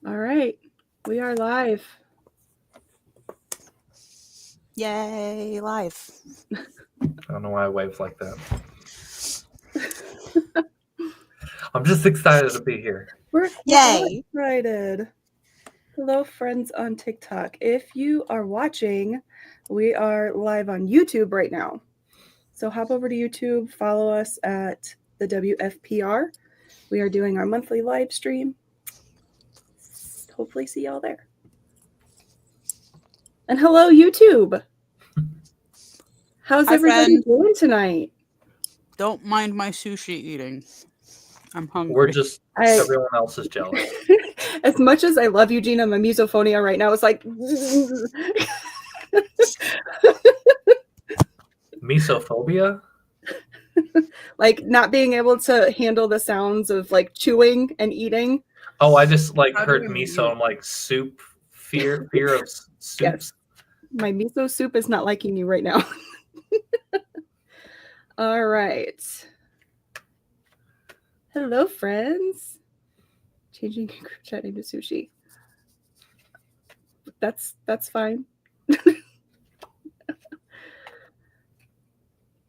All right, we are live. Yay, live. I don't know why I waved like that. I'm just excited to be here. We're all Yay. excited. Hello, friends on TikTok. If you are watching, we are live on YouTube right now. So hop over to YouTube, follow us at the WFPR. We are doing our monthly live stream. Hopefully see y'all there. And hello, YouTube. How's Hi, everybody friend. doing tonight? Don't mind my sushi eating. I'm hungry. We're just everyone else is jealous. As much as I love you, Gina, my misophonia right now is like Misophobia? like not being able to handle the sounds of like chewing and eating. Oh, I just like How do heard we miso. mute? I'm like soup. Fear of soups. Yes. My miso soup is not liking you right now. All right. Hello, friends. Changing group chat name to sushi. That's fine.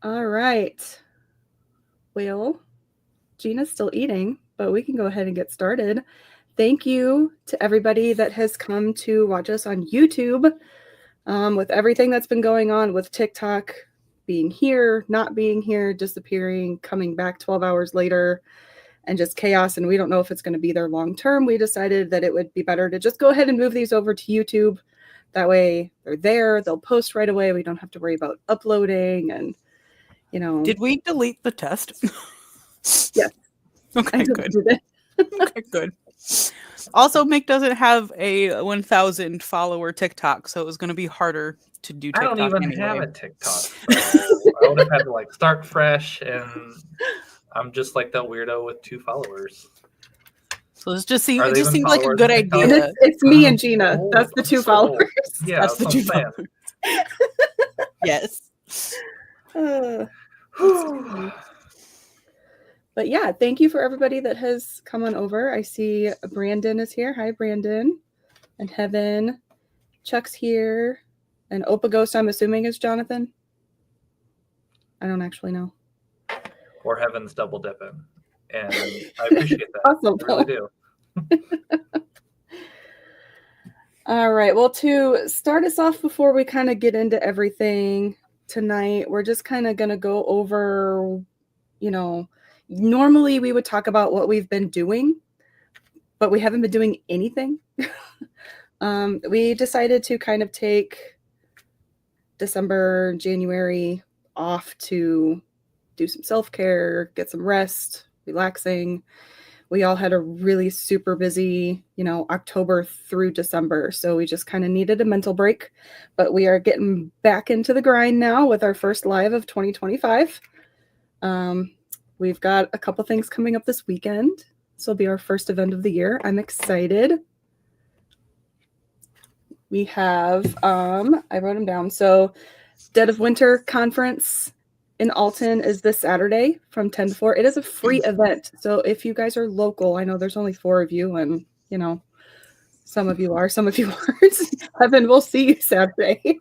All right. Well, Gina's still eating, but we can go ahead and get started. Thank you to everybody that has come to watch us on YouTube. With everything that's been going on with TikTok being here, not being here, disappearing, coming back 12 hours later, and just chaos, and we don't know if it's going to be there long term, we decided that it would be better to just go ahead and move these over to YouTube. That way they're there, they'll post right away. We don't have to worry about uploading and, you know. Did we delete the test? Yes. Okay, good. Okay, good. Also, Mick doesn't have a 1,000 follower TikTok, so it was going to be harder to do TikTok. I don't even anyway. have a TikTok. So I would have had to like start fresh, and I'm just like that weirdo with 2 followers. So it just seemed Are they even like a followers good on TikTok? idea. It's me and Gina. That's the 2 so followers. Yeah, That's the what 2 I'm saying. followers. Yes. But yeah, thank you for everybody that has come on over. I see Brandon is here. Hi, Brandon. And Heaven. Chuck's here. And Opa Ghost, I'm assuming, is Jonathan. I don't actually know. Or Heaven's double dipping. And I appreciate that. Awesome. I really do. All right. Well, to start us off before we kind of get into everything tonight, we're just kind of going to go over, normally we would talk about what we've been doing, but we haven't been doing anything. We decided to kind of take December, January off to do some self-care, get some rest, relaxing. We all had a really super busy, October through December. So we just kind of needed a mental break, but we are getting back into the grind now with our first live of 2025. We've got a couple things coming up this weekend. This will be our first event of the year. I'm excited. We have, I wrote them down. So Dead of Winter Conference in Alton is this Saturday from 10 to 4. It is a free event. So if you guys are local, I know there's only 4 of you and, some of you are, some of you aren't. Heaven, we'll see you Saturday.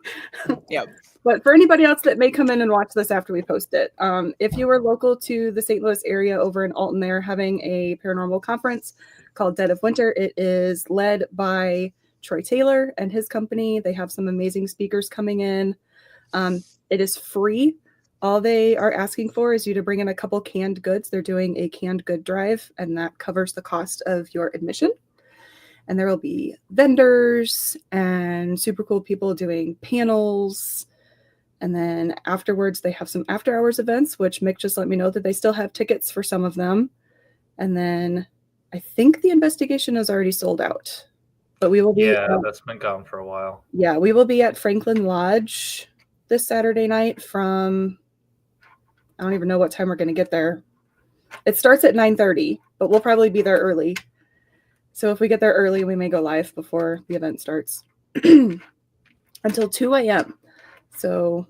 Yep. But for anybody else that may come in and watch this after we post it, if you are local to the St. Louis area over in Alton, they're having a paranormal conference called Dead of Winter. It is led by Troy Taylor and his company. They have some amazing speakers coming in. It is free. All they are asking for is you to bring in a couple canned goods. They're doing a canned good drive, and that covers the cost of your admission. And there will be vendors and super cool people doing panels. And then afterwards, they have some after hours events, which Mick just let me know that they still have tickets for some of them. And then I think the investigation is already sold out. But we will be... Yeah, that's been gone for a while. Yeah, we will be at Franklin Lodge this Saturday night from... I don't even know what time we're going to get there. It starts at 9:30, but we'll probably be there early. So if we get there early, we may go live before the event starts. Until 2 a.m. So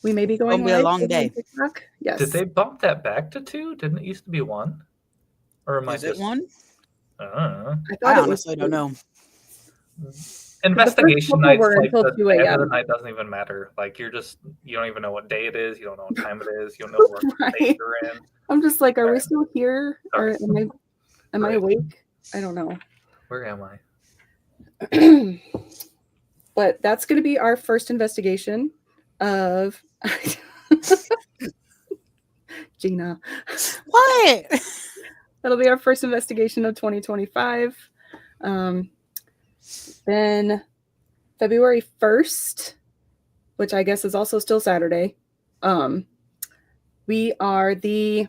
we may be going It'll be a live long day. TikTok. Yes. Did they bump that back to 2? Didn't it used to be 1? Or am I Is it 1? I I thought it was honestly don't know. Investigation couple nights, were like until the 2 end of the a.m.. night doesn't even matter. Like you don't even know what day it is. You don't know what time it is. You don't know what state Right. you're in. I'm just like, are we still here? Or Sorry. am I Right. awake? I don't know. Where am I? But that's going to be our first investigation of Gina. What? That'll be our first investigation of 2025. Then February 1st, which I guess is also still Saturday, we are the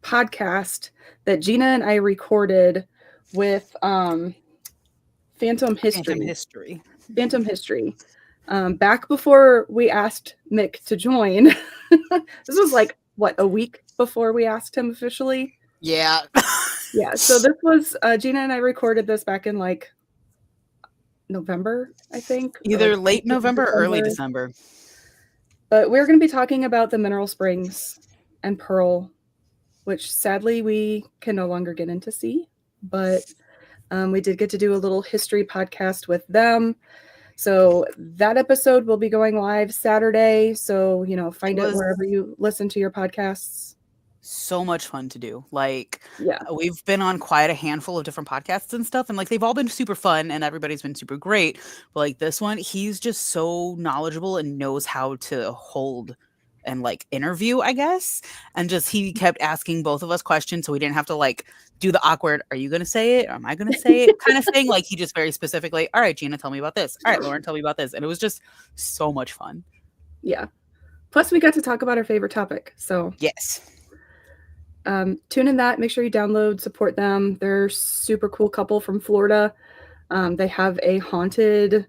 podcast that Gina and I recorded with Phantom History. Phantom History. Back before we asked Mick to join. This was like, what, a week before we asked him officially? Yeah. Yeah, so this was, Gina and I recorded this back in like November, I think. Either like late November or early December. But we're going to be talking about the mineral springs and Pearl, which sadly we can no longer get in to see. But we did get to do a little history podcast with them. So that episode will be going live Saturday. So, find it wherever you listen to your podcasts. So much fun to do. Like, yeah, we've been on quite a handful of different podcasts and stuff, and like they've all been super fun and everybody's been super great. But like this one, he's just so knowledgeable and knows how to hold and like interview, I guess. And just he kept asking both of us questions, so we didn't have to like do the awkward, are you gonna say it? Or am I gonna say it? kind of thing. Like he just very specifically, all right, Gina, tell me about this. All right, Lauren, tell me about this. And it was just so much fun. Yeah. Plus we got to talk about our favorite topic. So yes. Tune in that. Make sure you download, support them. They're super cool couple from Florida. They have a haunted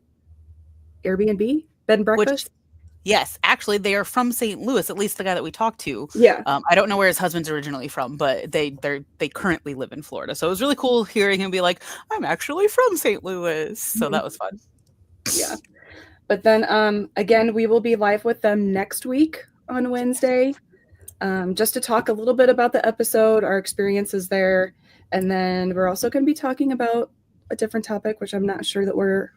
Airbnb, bed and breakfast. Yes, actually, they are from St. Louis. At least the guy that we talked to. Yeah. I don't know where his husband's originally from, but they currently live in Florida. So it was really cool hearing him be like, "I'm actually from St. Louis." So that was fun. Yeah. But then again, we will be live with them next week on Wednesday. Just to talk a little bit about the episode, our experiences there. And then we're also going to be talking about a different topic, which I'm not sure that we're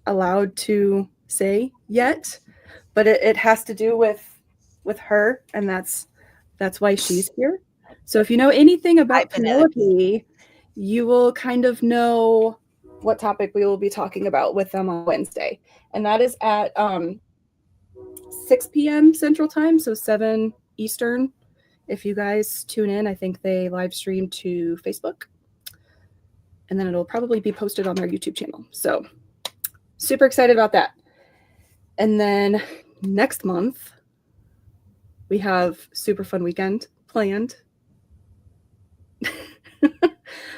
allowed to say yet, but it has to do with her, and that's why she's here. So if you know anything about Penelope, you will kind of know what topic we will be talking about with them on Wednesday. And that is at 6 p.m. Central Time, so 7 Eastern. If you guys tune in, I think they live stream to Facebook, and then it'll probably be posted on their YouTube channel. So super excited about that. And then next month we have super fun weekend planned.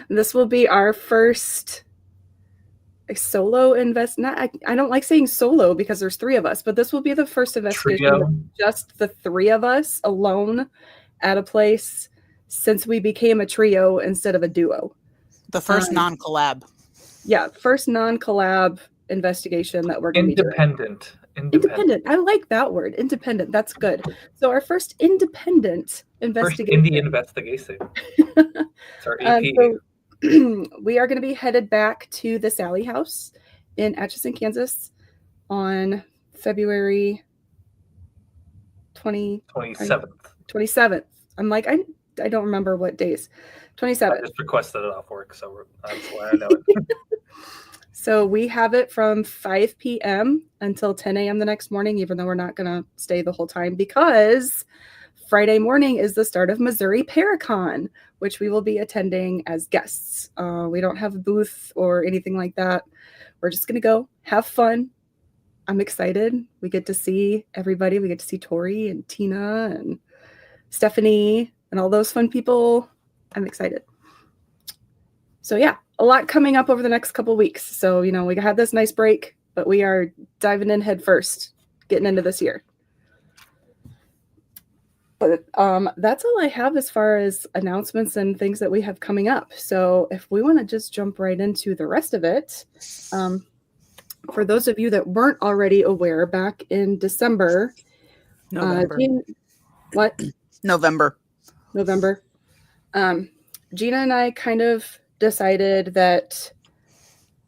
This will be our first solo I don't like saying solo because there's 3 of us, but this will be the first investigation with just the 3 of us alone at a place since we became a trio instead of a duo. The first non-collab. Yeah, first non-collab investigation that we're going to be doing. Independent. I like that word. Independent. That's good. So our first independent investigation. First indie investigation. It's our EP. So we are going to be headed back to the Sally House in Atchison, Kansas on February 27th. I'm like, I don't remember what days. 27th. I just requested it off work, so that's why I know it. So we have it from 5 p.m. until 10 a.m. the next morning, even though we're not going to stay the whole time because Friday morning is the start of Missouri Paracon, which we will be attending as guests. We don't have a booth or anything like that. We're just going to go have fun. I'm excited. We get to see everybody. We get to see Tori and Tina and Stephanie and all those fun people. I'm excited. So yeah, a lot coming up over the next couple weeks. So, we had this nice break, but we are diving in head first, getting into this year. But that's all I have as far as announcements and things that we have coming up. So if we want to just jump right into the rest of it, for those of you that weren't already aware, back in December, November. November. Gina And I kind of decided that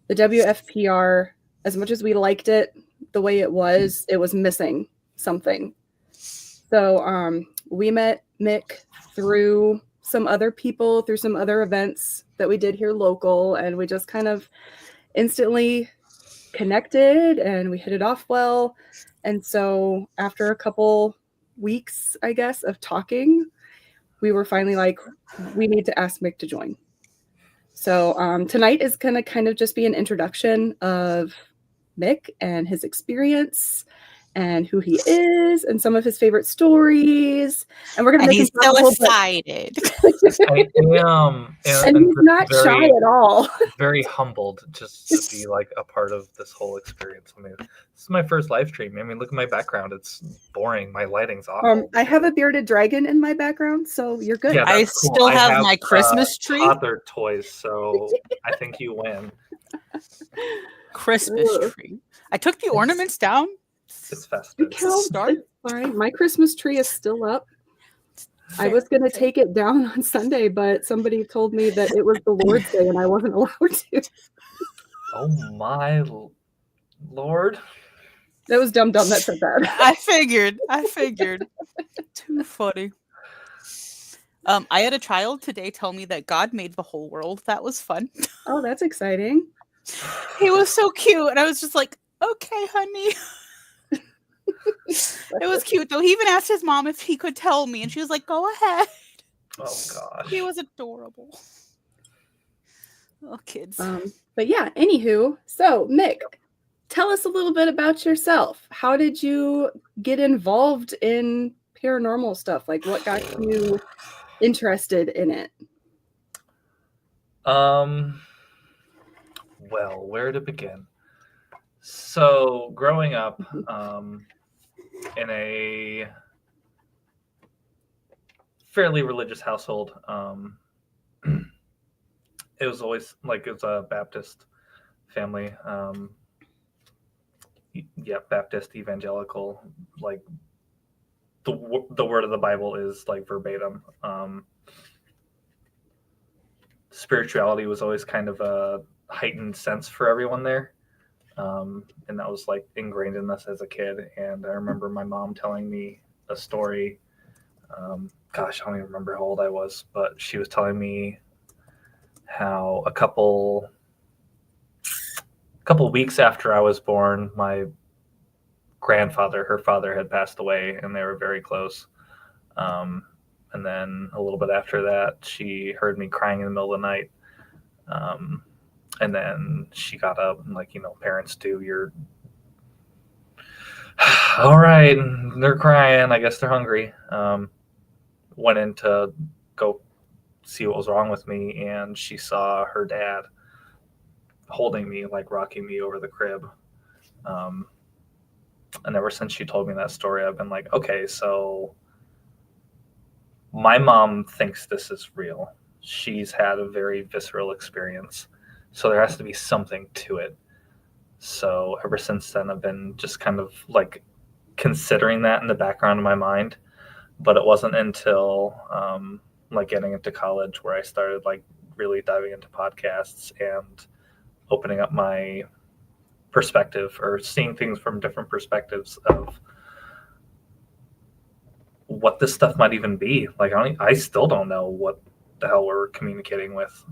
the WFPR, as much as we liked it the way it was missing something. So we met Mick through some other people, through some other events that we did here local, and we just kind of instantly connected and we hit it off well. And so after a couple weeks, I guess, of talking, we were finally like, we need to ask Mick to join. So tonight is going to kind of just be an introduction of Mick and his experience and who he is and some of his favorite stories. And we're going to make he's him so excited. I am, and he's not shy at all. Very humbled just to be like a part of this whole experience. I mean, this is my first live stream. I mean, look at my background. It's boring. My lighting's awful. I have a bearded dragon in my background, so you're good. Yeah, I cool. still have my Christmas tree. Toddler toys, so I think you win. Christmas tree. I took the ornaments down. It's festive. It's fine. My Christmas tree is still up. I was going to take it down on Sunday, but somebody told me that it was the Lord's Day and I wasn't allowed to. Oh my Lord. That was Dum Dum that said that. I figured. Too funny. I had a child today tell me that God made the whole world. That was fun. Oh, that's exciting. He was so cute. And I was just like, okay, honey. It was cute, though. He even asked his mom if he could tell me. And she was like, go ahead. Oh, gosh. He was adorable. Oh, kids. But yeah, anywho. So, Mick, tell us a little bit about yourself. How did you get involved in paranormal stuff? Like, what got you interested in it? Well, where to begin? So, growing up in a fairly religious household, it was always like, it was a Baptist family. Baptist, evangelical, like the word of the Bible is like verbatim. Spirituality was always kind of a heightened sense for everyone there. And that was like ingrained in us as a kid. And I remember my mom telling me a story. Gosh, I don't even remember how old I was, but she was telling me how a couple weeks after I was born, my grandfather, her father, had passed away, and they were very close. And then a little bit after that, she heard me crying in the middle of the night. And then she got up and, like, parents do, you're all right, and they're crying, I guess they're hungry. Went in to go see what was wrong with me, and she saw her dad holding me, like rocking me over the crib. And ever since she told me that story, I've been like, okay, so my mom thinks this is real. She's had a very visceral experience. So there has to be something to it. So ever since then, I've been just kind of like considering that in the background of my mind. But it wasn't until like getting into college where I started like really diving into podcasts and opening up my perspective, or seeing things from different perspectives of what this stuff might even be. Like, I still don't know what the hell we're communicating with.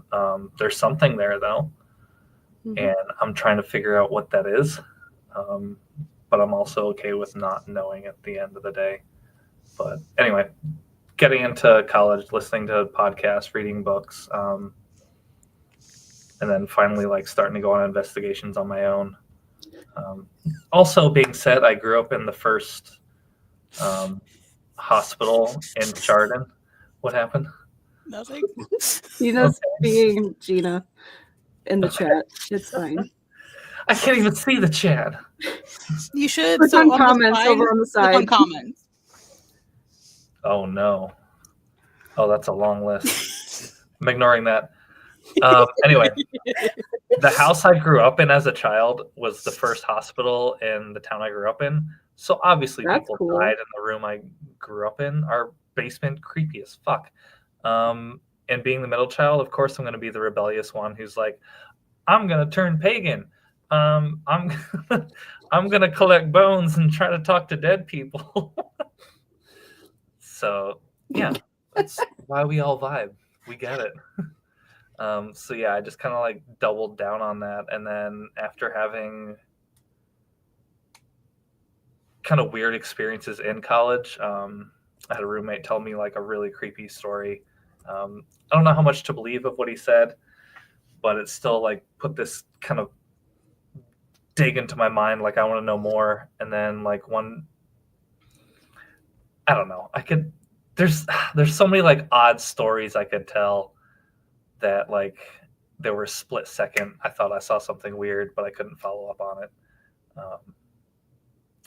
There's something there though. Mm-hmm. And I'm trying to figure out what that is. But I'm also okay with not knowing at the end of the day. But anyway, getting into college, listening to podcasts, reading books, and then finally like starting to go on investigations on my own. Also being said, I grew up in the first hospital in Chardon. What happened? Nothing. Gina's being Gina in the chat. It's fine. I can't even see the chat. You should. Click on comments over on the side. Click on comments. Oh no. Oh, that's a long list. I'm ignoring that. Anyway, the house I grew up in as a child was the first hospital in the town I grew up in. So obviously That's people died in the room I grew up in. Our basement, creepy as fuck. And being the middle child, of course, I'm going to be the rebellious one who's like, I'm going to turn pagan. I'm I'm going to collect bones and try to talk to dead people. So, yeah, that's why we all vibe. We get it. So, yeah, I just kind of like doubled down on that. And then after having kind of weird experiences in college, I had a roommate tell me like a really creepy story. I don't know how much to believe of what he said, but it still like put this kind of dig into my mind. Like I want to know more. And then like I don't know. There's so many like odd stories I could tell that like there were a split second. I thought I saw something weird, but I couldn't follow up on it.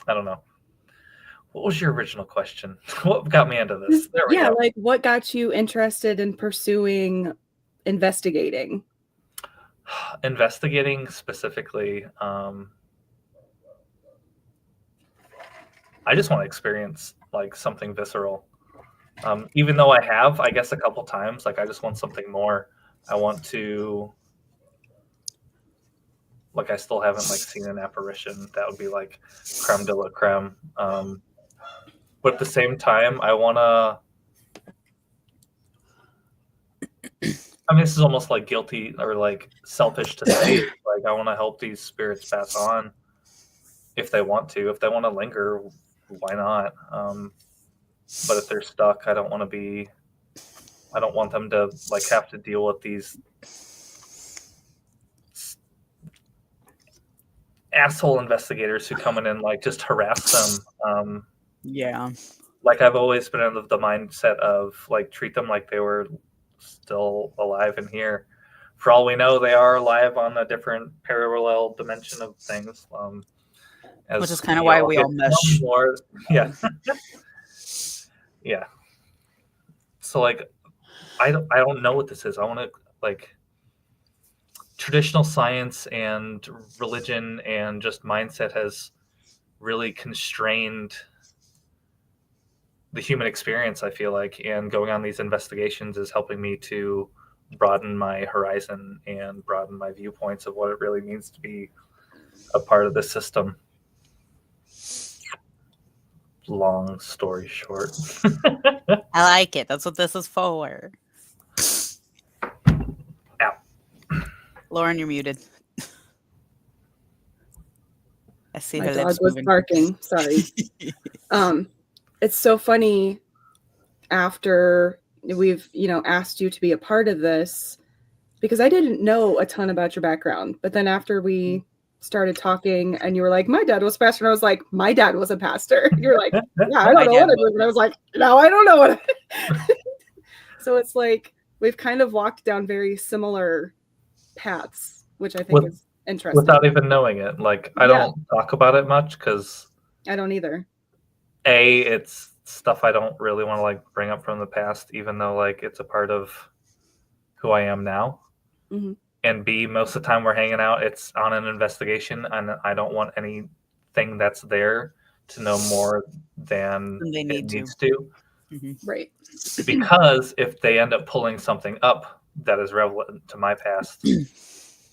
I don't know. What was your original question? What got me into this? There we go. Like what got you interested in pursuing investigating? Investigating specifically, I just want to experience like something visceral. Even though I have, I guess, a couple times, like I just want something more. I want to, like, I still haven't like seen an apparition. That would be like creme de la creme. But at the same time, I want to. I mean, this is almost like guilty or like selfish to say. Like, I want to help these spirits pass on if they want to. If they want to linger, why not? But if they're stuck, I don't want them to like have to deal with these asshole investigators who come in and like just harass them. Yeah. Like I've always been in the mindset of like treat them like they were still alive in here. For all we know, they are alive on a different parallel dimension of things. Which is kind of why we all mesh. More. Yeah. Yeah. So like, I don't know what this is. I want to like traditional science and religion and just mindset has really constrained the human experience, I feel like, and going on these investigations is helping me to broaden my horizon and broaden my viewpoints of what it really means to be a part of the system. Long story short. I like it. That's what this is for. Ow. Lauren, you're muted. I see My her dog lips was moving. barking. Sorry. It's so funny after we've, asked you to be a part of this, because I didn't know a ton about your background. But then after we started talking and you were like, my dad was a pastor. And I was like, my dad was a pastor. You were like, yeah, I don't know what it is. And I was like, no, I don't know what it is. So it's like we've kind of walked down very similar paths, which I think is interesting. Without even knowing it. Like, I don't talk about it much because I don't either. It's stuff I don't really want to like bring up from the past, even though like it's a part of who I am now. Mm-hmm. And B, most of the time we're hanging out, it's on an investigation, and I don't want anything that's there to know more than They it need needs to. Mm-hmm. Right. Because if they end up pulling something up that is relevant to my past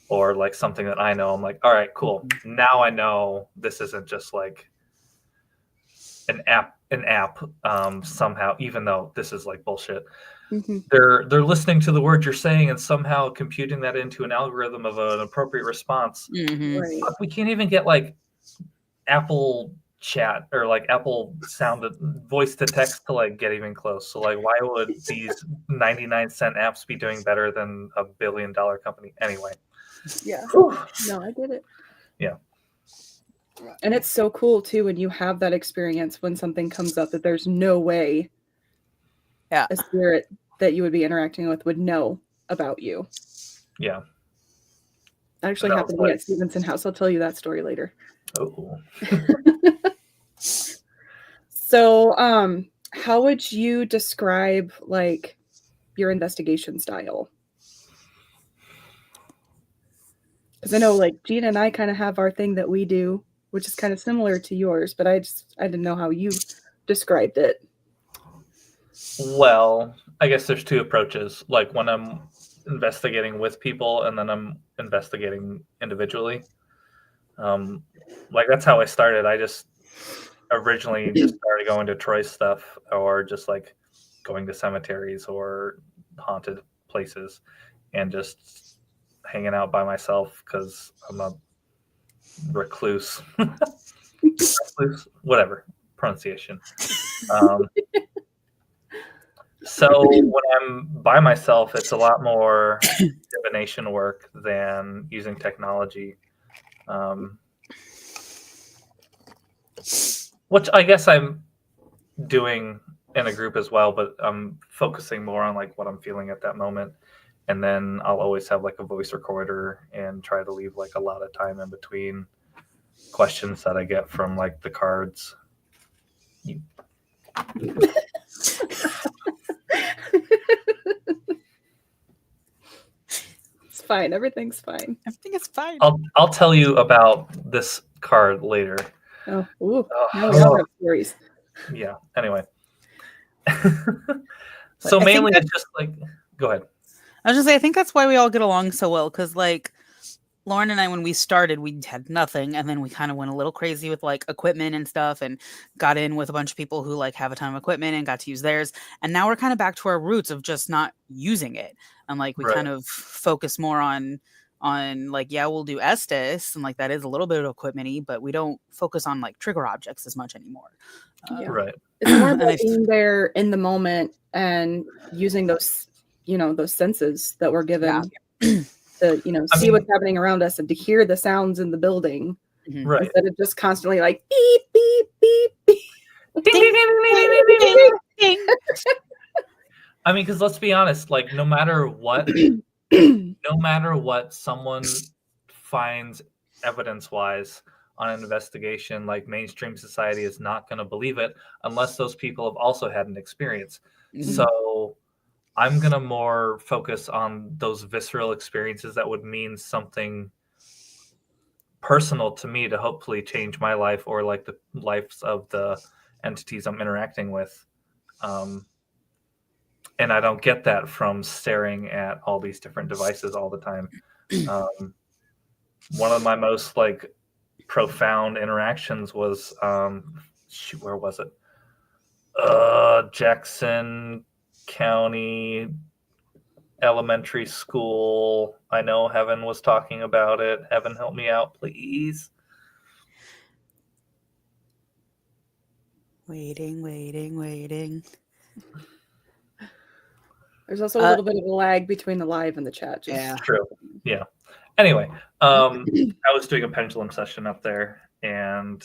or like something that I know, I'm like, all right, cool. Now I know this isn't just like an app somehow, even though this is like bullshit. Mm-hmm. They're listening to the word you're saying and somehow computing that into an algorithm of an appropriate response. Mm-hmm. Right. Fuck, we can't even get like Apple chat or like Apple sound voice to text to like get even close. So like, why would these 99-cent apps be doing better than a $1 billion company anyway? Yeah. Whew. No, I get it. Yeah. And it's so cool too when you have that experience when something comes up that there's no way a spirit that you would be interacting with would know about you. Yeah. That actually happened to me at Stevenson House. I'll tell you that story later. Oh. So, how would you describe like your investigation style? Because I know like Gina and I kind of have our thing that we do, which is kind of similar to yours, but I didn't know how you described it. Well, I guess there's two approaches. Like when I'm investigating with people and then I'm investigating individually. Like that's how I started. I just originally just started going to Troy stuff or just like going to cemeteries or haunted places and just hanging out by myself because I'm a recluse. Recluse, whatever pronunciation. So when I'm by myself, it's a lot more divination work than using technology. Which I guess I'm doing in a group as well, but I'm focusing more on like what I'm feeling at that moment. And then I'll always have like a voice recorder and try to leave like a lot of time in between questions that I get from like the cards. It's fine. Everything's fine. Everything is fine. I'll tell you about this card later. Oh, ooh. Now we all have stories. Yeah. Anyway. So I mainly think it's just like, go ahead. I was just say I think that's why we all get along so well, because like Lauren and I, when we started, we had nothing, and then we kind of went a little crazy with like equipment and stuff, and got in with a bunch of people who like have a ton of equipment and got to use theirs. And now we're kind of back to our roots of just not using it, and like we Right. kind of focus more on like, yeah, we'll do Estes, and like that is a little bit of equipment-y, but we don't focus on like trigger objects as much anymore. Yeah. Right. It's more And about being there in the moment and using those, those senses that we're given to, see what's happening around us and to hear the sounds in the building. Mhm. Right. Instead of just constantly like beep, beep, beep, beep. I mean, because let's be honest, like no matter what someone finds evidence-wise on an investigation, like mainstream society is not going to believe it unless those people have also had an experience. Mhm. So I'm going to more focus on those visceral experiences that would mean something personal to me to hopefully change my life or like the lives of the entities I'm interacting with. And I don't get that from staring at all these different devices all the time. One of my most like profound interactions was where was it? Jackson County Elementary School. I know Heaven was talking about it. Heaven, help me out, please. Waiting. There's also a little bit of a lag between the live and the chat. Yeah. True. Yeah. Anyway, I was doing a pendulum session up there, and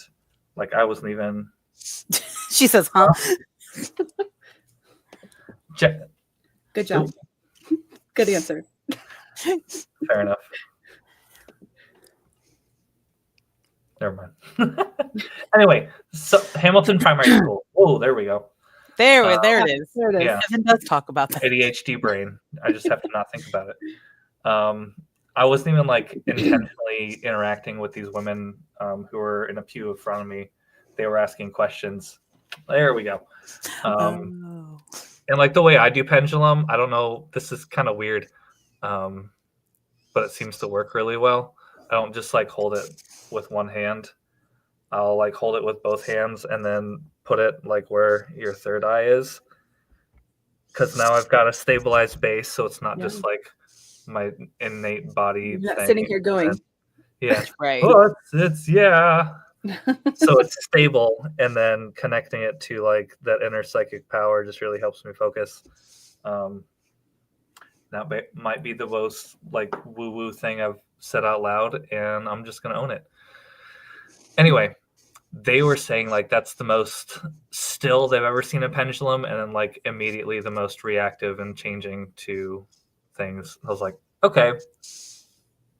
like I wasn't even. She says, "Huh?" Good job. Good answer. Fair enough. Never mind. Anyway, so Hamilton Primary School. Oh, there we go. There it is. There it is. Yeah. Evan does talk about that. ADHD brain. I just have to not think about it. I wasn't even like intentionally interacting with these women who were in a pew in front of me. They were asking questions. There we go. And like the way I do pendulum, I don't know. This is kind of weird, but it seems to work really well. I don't just like hold it with one hand. I'll like hold it with both hands and then put it like where your third eye is. Because now I've got a stabilized base, so it's not just like my innate body. You're not sitting here going. Yeah, right. But it's so it's stable, and then connecting it to like that inner psychic power just really helps me focus. That might be the most like woo-woo thing I've said out loud, and I'm just gonna own it. Anyway, they were saying like that's the most still they've ever seen a pendulum, and then like immediately the most reactive and changing to things. I was like, okay,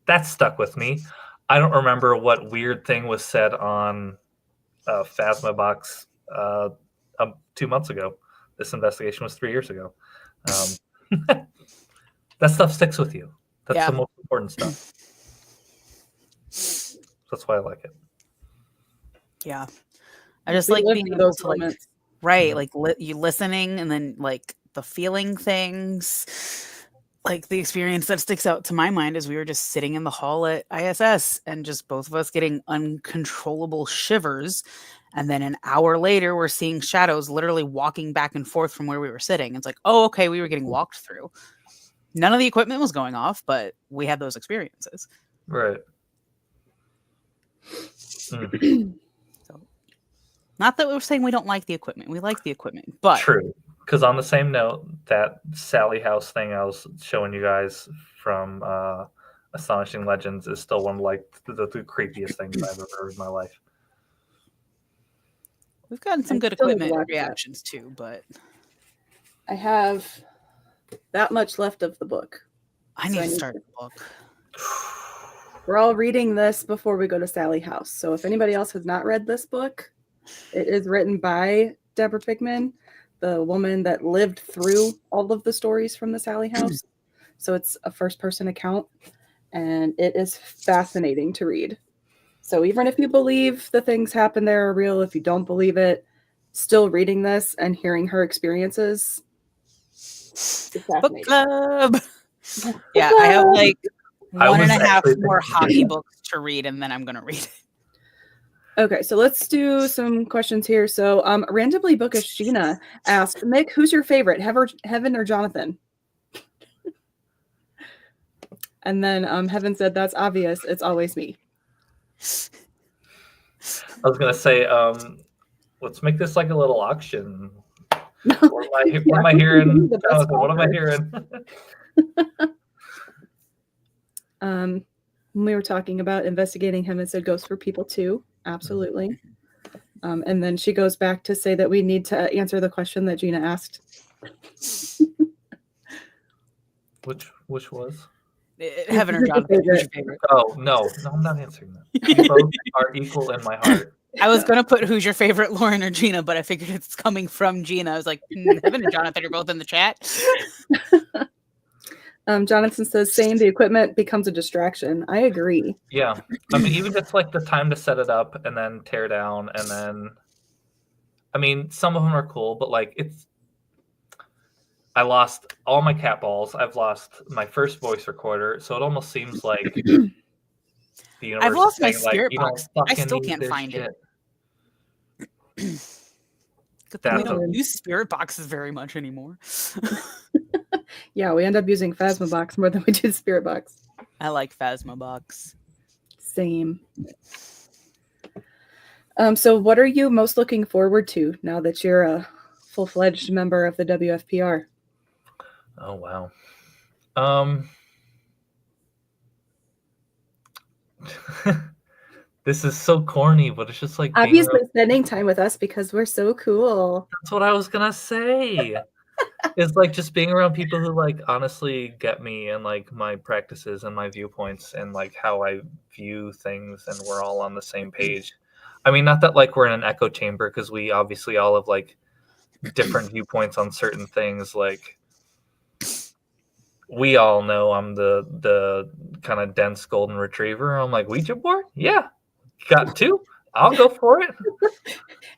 that stuck with me. I don't remember what weird thing was said on Phasma Box 2 months ago. This investigation was 3 years ago. That stuff sticks with you. That's the most important stuff. That's why I like it. Yeah. I just like being able to like Right. Mhm. Like you listening and then like the feeling things. Like the experience that sticks out to my mind is we were just sitting in the hall at ISS and just both of us getting uncontrollable shivers. And then an hour later, we're seeing shadows literally walking back and forth from where we were sitting. It's like, oh, okay, we were getting walked through. None of the equipment was going off, but we had those experiences. Right. Mm. So, not that we're saying we don't like the equipment. We like the equipment, but True. Because on the same note, that Sally House thing I was showing you guys from Astonishing Legends is still one of like the creepiest things I've ever heard in my life. we've gotten some I good still need to equipment watch that. reactions too. But I have that much left of the book. I So need I to need start to- the book. We're all reading this before we go to Sally House. So if anybody else has not read this book, it is written by Deborah Pigman, the woman that lived through all of the stories from the Sally House. So it's a first-person account, and it is fascinating to read. So even if you believe the things happen there are real, if you don't believe it, still reading this and hearing her experiences, it's Book fascinating. club. Yeah, I have like I one and was a half actually more thinking- hockey books to read, and then I'm gonna read it. Okay, so let's do some questions here. So randomly bookish Gina asked, Mick, who's your favorite, Heaven or Jonathan? And then Heaven said, that's obvious. It's always me. I was gonna say, let's make this like a little auction. No, What am I hearing? The best Jonathan, what am I offer. hearing? When we were talking about investigating him, it said goes for people too. Absolutely. And then she goes back to say that we need to answer the question that Gina asked. Which was? Heaven or Who's your Jonathan, who's your favorite? favorite? Oh no, I'm not answering that. You both are equal in my heart. I was gonna put who's your favorite, Lauren or Gina, but I figured it's coming from Gina. I was like, Heaven and Jonathan are both in the chat. Jonathan says, same, the equipment becomes a distraction. I agree. Yeah, I mean, even just like the time to set it up and then tear down, and then, I mean, some of them are cool, but like I lost all my cat balls. I've lost my first voice recorder, so it almost seems like the universe I've lost is my saying, like, spirit you don't box. I fucking still need can't this find shit. it. Good thing we That's don't use spirit boxes very much anymore. Yeah, we end up using Phasmobox more than we do Spirit Box. I like Phasmobox. Same. So what are you most looking forward to now that you're a full-fledged member of the WFPR? Oh wow. This is so corny, but it's just like being Obviously around, spending time with us because we're so cool. that's what I was gonna say. It's like just being around people who like honestly get me and like my practices and my viewpoints and like how I view things, and we're all on the same page. I mean, not that like we're in an echo chamber, because we obviously all have like different viewpoints on certain things. Like we all know I'm the kind of dense golden retriever. I'm like, Ouija board? Yeah. Got two? I'll go for it.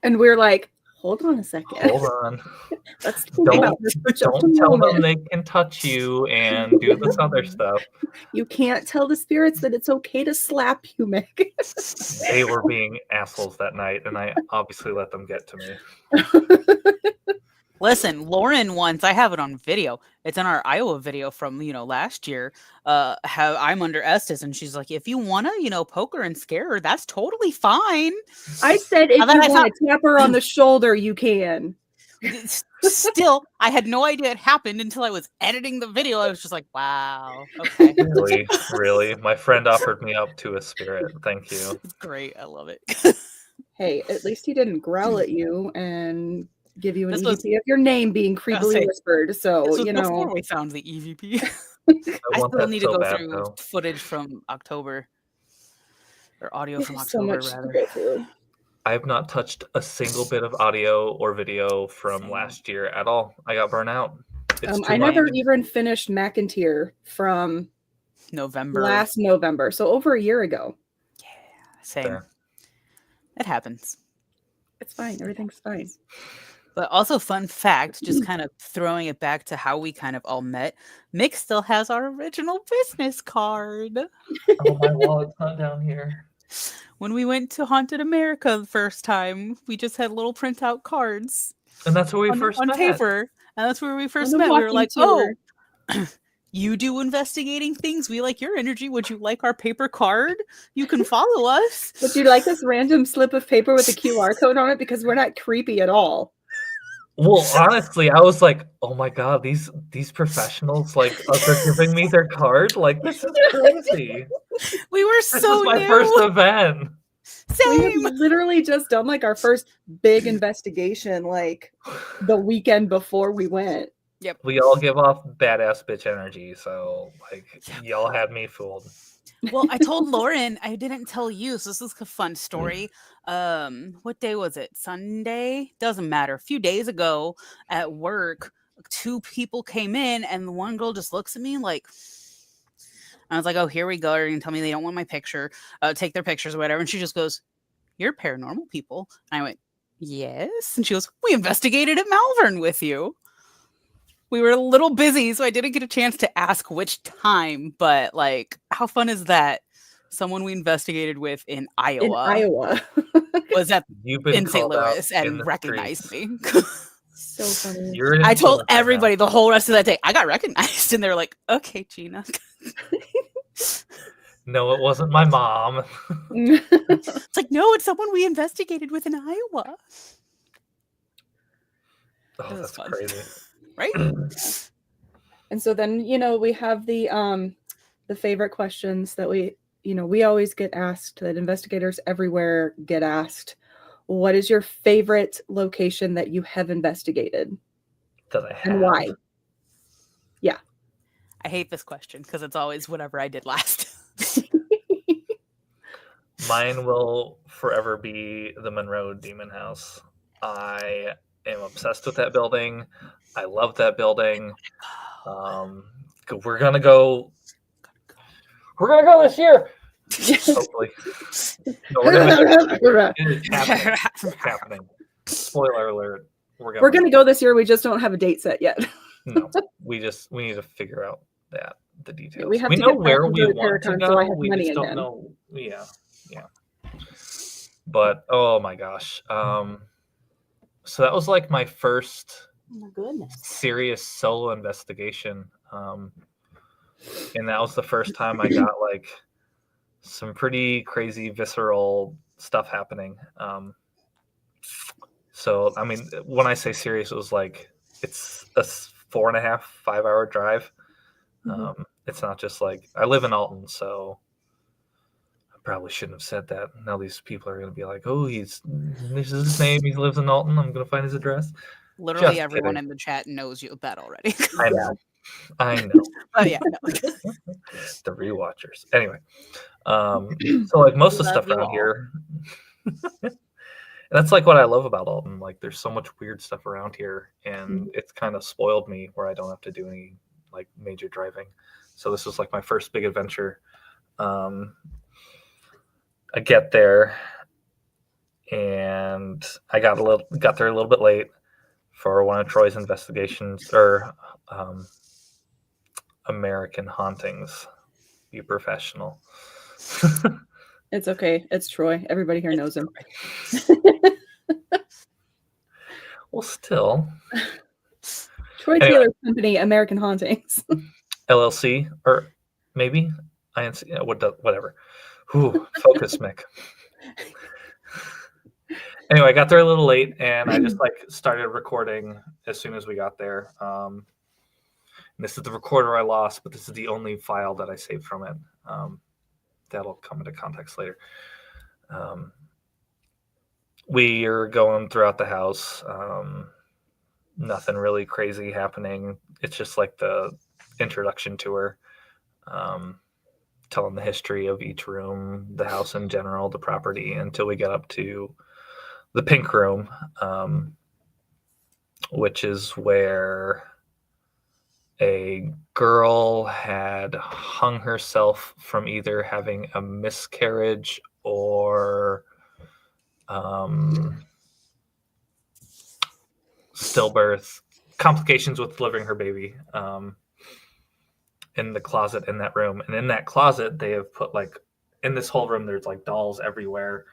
And we're like, hold on a second. Hold on. Let's think about this for just a Don't tell them moment. they can touch you and do this other stuff. You can't tell the spirits that it's okay to slap you, Mick. They were being assholes that night, and I obviously let them get to me. Listen, Lauren once, I have it on video. It's in our Iowa video from, last year. How I'm under Estes, and she's like, if you want to, poke her and scare her, that's totally fine. I said if And then you I want to tap her on the shoulder, you can. Still, I had no idea it happened until I was editing the video. I was just like, wow, okay. Really? My friend offered me up to a spirit. Thank you. It's great. I love it. Hey, at least he didn't growl at you and give you an This EVP was- of your name being creepily say, whispered. So, This was before we found the EVP. I want still that need so to go bad, through though. footage from October. Or audio from there's so October, much to rather. go through. I have not touched a single bit of audio or video from Same. last year at all. I got burnt out. It's too I much. never even finished McIntyre from November. last November, so over a year ago. Same. Fair. It happens. It's fine. Everything's fine. But also, fun fact, just kind of throwing it back to how we kind of all met. Mick still has our original business card. Oh, my wallet's not down here. When we went to Haunted America the first time, we just had little printout cards And that's where we on first met. paper. And that's where we first the met. We were walking like, tour. oh, you do investigating things. We like your energy. Would you like our paper card? You can follow us. Would you like this random slip of paper with a QR code on it? Because we're not creepy at all. Well, honestly, I was like, oh my God, these professionals, like, they're giving me their card? Like, this is crazy. We were This so is my new. first event. We had Same. literally just done like our first big investigation like the weekend before we went. We all give off badass bitch energy, so like y'all had me fooled. Well, I told Lauren, I didn't tell you, so this is a fun story. What day was it? Sunday? Doesn't matter. A few days ago at work, 2 people came in, and the one girl just looks at me like, I was like, oh, here we go. They're gonna tell me they don't want my picture, take their pictures or whatever. And she just goes, you're paranormal people. And I went, yes. And she goes, we investigated at Malvern with you. We were a little busy, so I didn't get a chance to ask which time, but like, how fun is that? Someone we investigated with in Iowa, In Iowa. was at You've been in St. called out Louis in and the recognized streets. me. So funny. You're I told influenced right now. everybody the whole rest of that day, I got recognized, and they're like, okay, Gina. No, it wasn't my mom. It's like, no, it's someone we investigated with in Iowa. Oh, was that's fun. crazy. Right? And so then, we have the favorite questions that we always get asked, that investigators everywhere get asked. What is your favorite location that you have investigated? That I have. And why? Yeah. I hate this question because it's always whatever I did last. Mine will forever be the Monroe Demon House. I am obsessed with that building. I love that building. We're gonna go. We're gonna go this year. Hopefully. No, it's happening. It's happening. Spoiler alert. We're gonna go this year. We just don't have a date set yet. No, we need to figure out the details. We have we to know get where back we into the want to Paracon, go. so I have We money just in don't hand. know. Yeah. But oh my gosh. So that was like my first Oh my goodness. serious solo investigation. And that was the first time I got like some pretty crazy visceral stuff happening. So I mean, when I say serious, it was like it's a 4.5, 5 hour drive. It's not just like I live in Alton, so I probably shouldn't have said that. Now these people are going to be like, "Oh, this is his name. He lives in Alton. I'm going to find his address." Literally Just everyone kidding. in the chat knows you that already. I know. I know. Oh yeah. No. The rewatchers. Anyway, so like most of the Love stuff you around all. here, that's like what I love about Alton. Like, there's so much weird stuff around here, and it's kind of spoiled me where I don't have to do any like major driving. So this was like my first big adventure. I get there, and I got there a little bit late for one of Troy's investigations or American hauntings. Be professional. It's okay. It's Troy. Everybody here knows him. Well, still. Troy Anyway. Taylor's company, American Hauntings. LLC, or maybe INC, whatever. Ooh, focus, Mick. Anyway, I got there a little late, and I just like started recording as soon as we got there. And this is the recorder I lost, but this is the only file that I saved from it. That'll come into context later. We are going throughout the house. Nothing really crazy happening. It's just like the introduction tour, telling the history of each room, the house in general, the property, until we get up to the pink room, which is where a girl had hung herself from either having a miscarriage or stillbirth, complications with delivering her baby, in the closet in that room. And in that closet, they have put like, in this whole room, there's like dolls everywhere,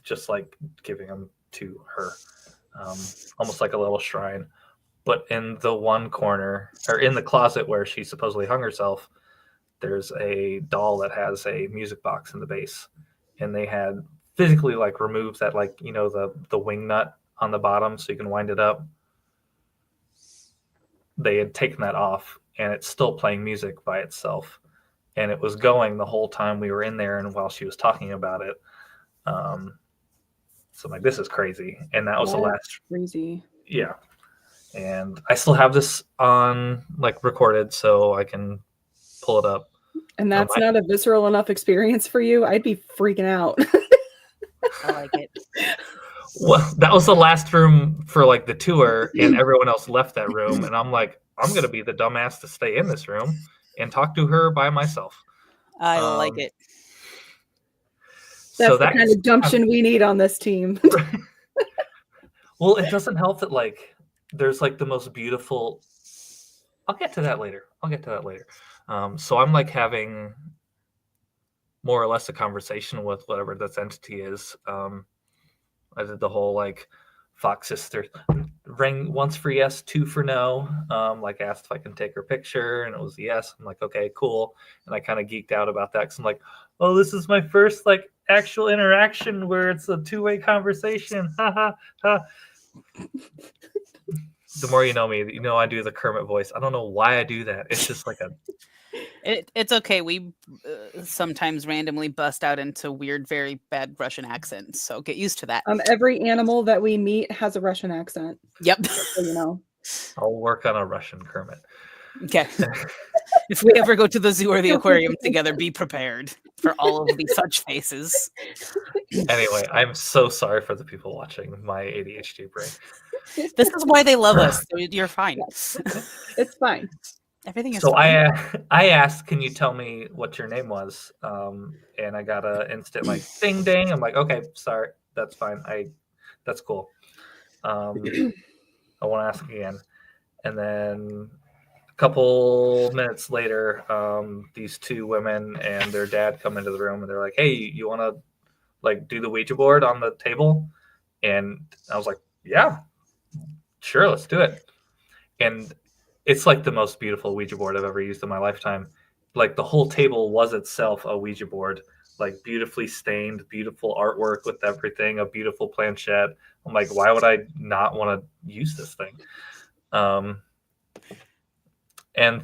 just like giving them to her, almost like a little shrine. But in the one corner, or in the closet where she supposedly hung herself, there's a doll that has a music box in the base. And they had physically like removed that, like, you know, the wing nut on the bottom so you can wind it up. They had taken that off, and it's still playing music by itself. And it was going the whole time we were in there and while she was talking about it. So I'm like, this is crazy. And that was the last. Crazy. Yeah. And I still have this on like recorded so I can pull it up. And that's not a visceral enough experience for you? I'd be freaking out. I like it. Well, that was the last room for like the tour, and everyone else left that room. And I'm like, I'm going to be the dumbass to stay in this room and talk to her by myself. I like it. That's the kind of gumption we need on this team. Well, it doesn't help that like there's like the most beautiful. I'll get to that later. So I'm like having more or less a conversation with whatever this entity is. I did the whole like Fox sister ring once for yes, two for no. Like asked if I can take her picture, and it was yes. I'm like, okay, cool. And I kind of geeked out about that because I'm like, oh, this is my first like actual interaction where it's a two-way conversation. Ha ha ha. The more you know me, you know I do the Kermit voice. I don't know why I do that. It's just like a. It's okay. We sometimes randomly bust out into weird, very bad Russian accents, so get used to that. Every animal that we meet has a Russian accent. Yep. So, you know. I'll work on a Russian Kermit. Okay. If we ever go to the zoo or the aquarium together, be prepared for all of these such faces. Anyway, I'm so sorry for the people watching my ADHD brain. This is why they love us. So you're fine. It's fine. Everything is so fine. I asked, can you tell me what your name was? And I got an instant like ding ding. I'm like, okay, sorry, that's fine. That's cool. I won't ask again. And then a couple minutes later, these two women and their dad come into the room, and they're like, hey, you want to like do the Ouija board on the table? And I was like, yeah, sure, let's do it. And it's like the most beautiful Ouija board I've ever used in my lifetime. Like the whole table was itself a Ouija board, like beautifully stained, beautiful artwork with everything, a beautiful planchette. I'm like, why would I not want to use this thing? And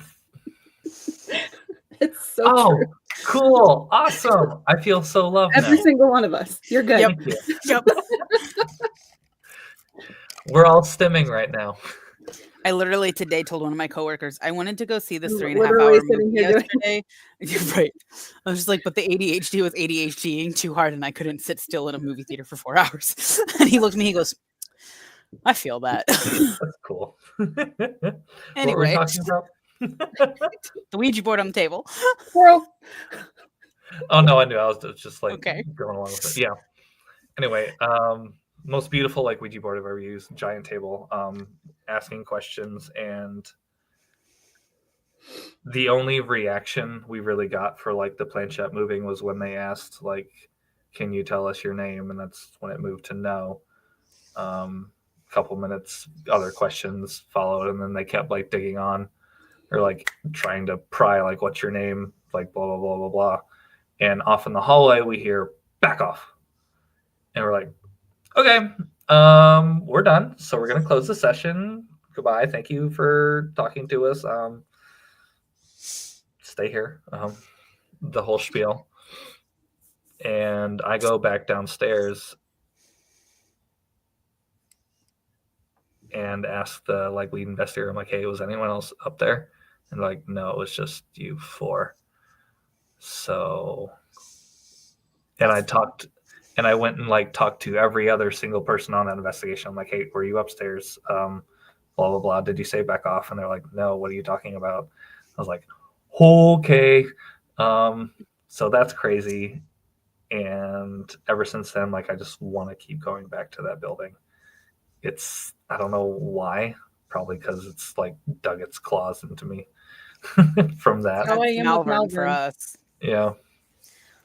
it's so true. Cool, awesome. I feel so loved. Every single one of us. You're good. Yep. We're all stimming right now. I literally today told one of my coworkers I wanted to go see this 3.5 hour movie yesterday. You're right. I was just like, but the ADHD was ADHDing too hard, and I couldn't sit still in a movie theater for 4 hours. And he looked at me, he goes, I feel that. That's cool. Anyway, what were we talking about? The Ouija board on the table. Squirrel. Oh no, I knew. I was just like okay. going along with it. Yeah. Anyway, most beautiful like Ouija board I've ever used. Giant table, asking questions, and the only reaction we really got for like the planchette moving was when they asked like, "Can you tell us your name?" And that's when it moved to no. Couple minutes, other questions followed, and then they kept like digging on, or like trying to pry like, "What's your name?" Like blah blah blah blah blah. And off in the hallway, we hear "back off," and we're like, okay, we're done. So we're gonna close the session. Goodbye. Thank you for talking to us. Stay here. The whole spiel. And I go back downstairs and ask the like lead investigator. I'm like, hey, was anyone else up there? And like, no, it was just you four. So, and I talked. And I went and like talked to every other single person on that investigation. I'm like, hey, were you upstairs? Blah, blah, blah. Did you say back off? And they're like, no, what are you talking about? I was like, okay. So that's crazy. And ever since then, like, I just want to keep going back to that building. it's, I don't know why. Probably because it's like dug its claws into me from that. How I That's am with Malvern for Malvern. us. Yeah.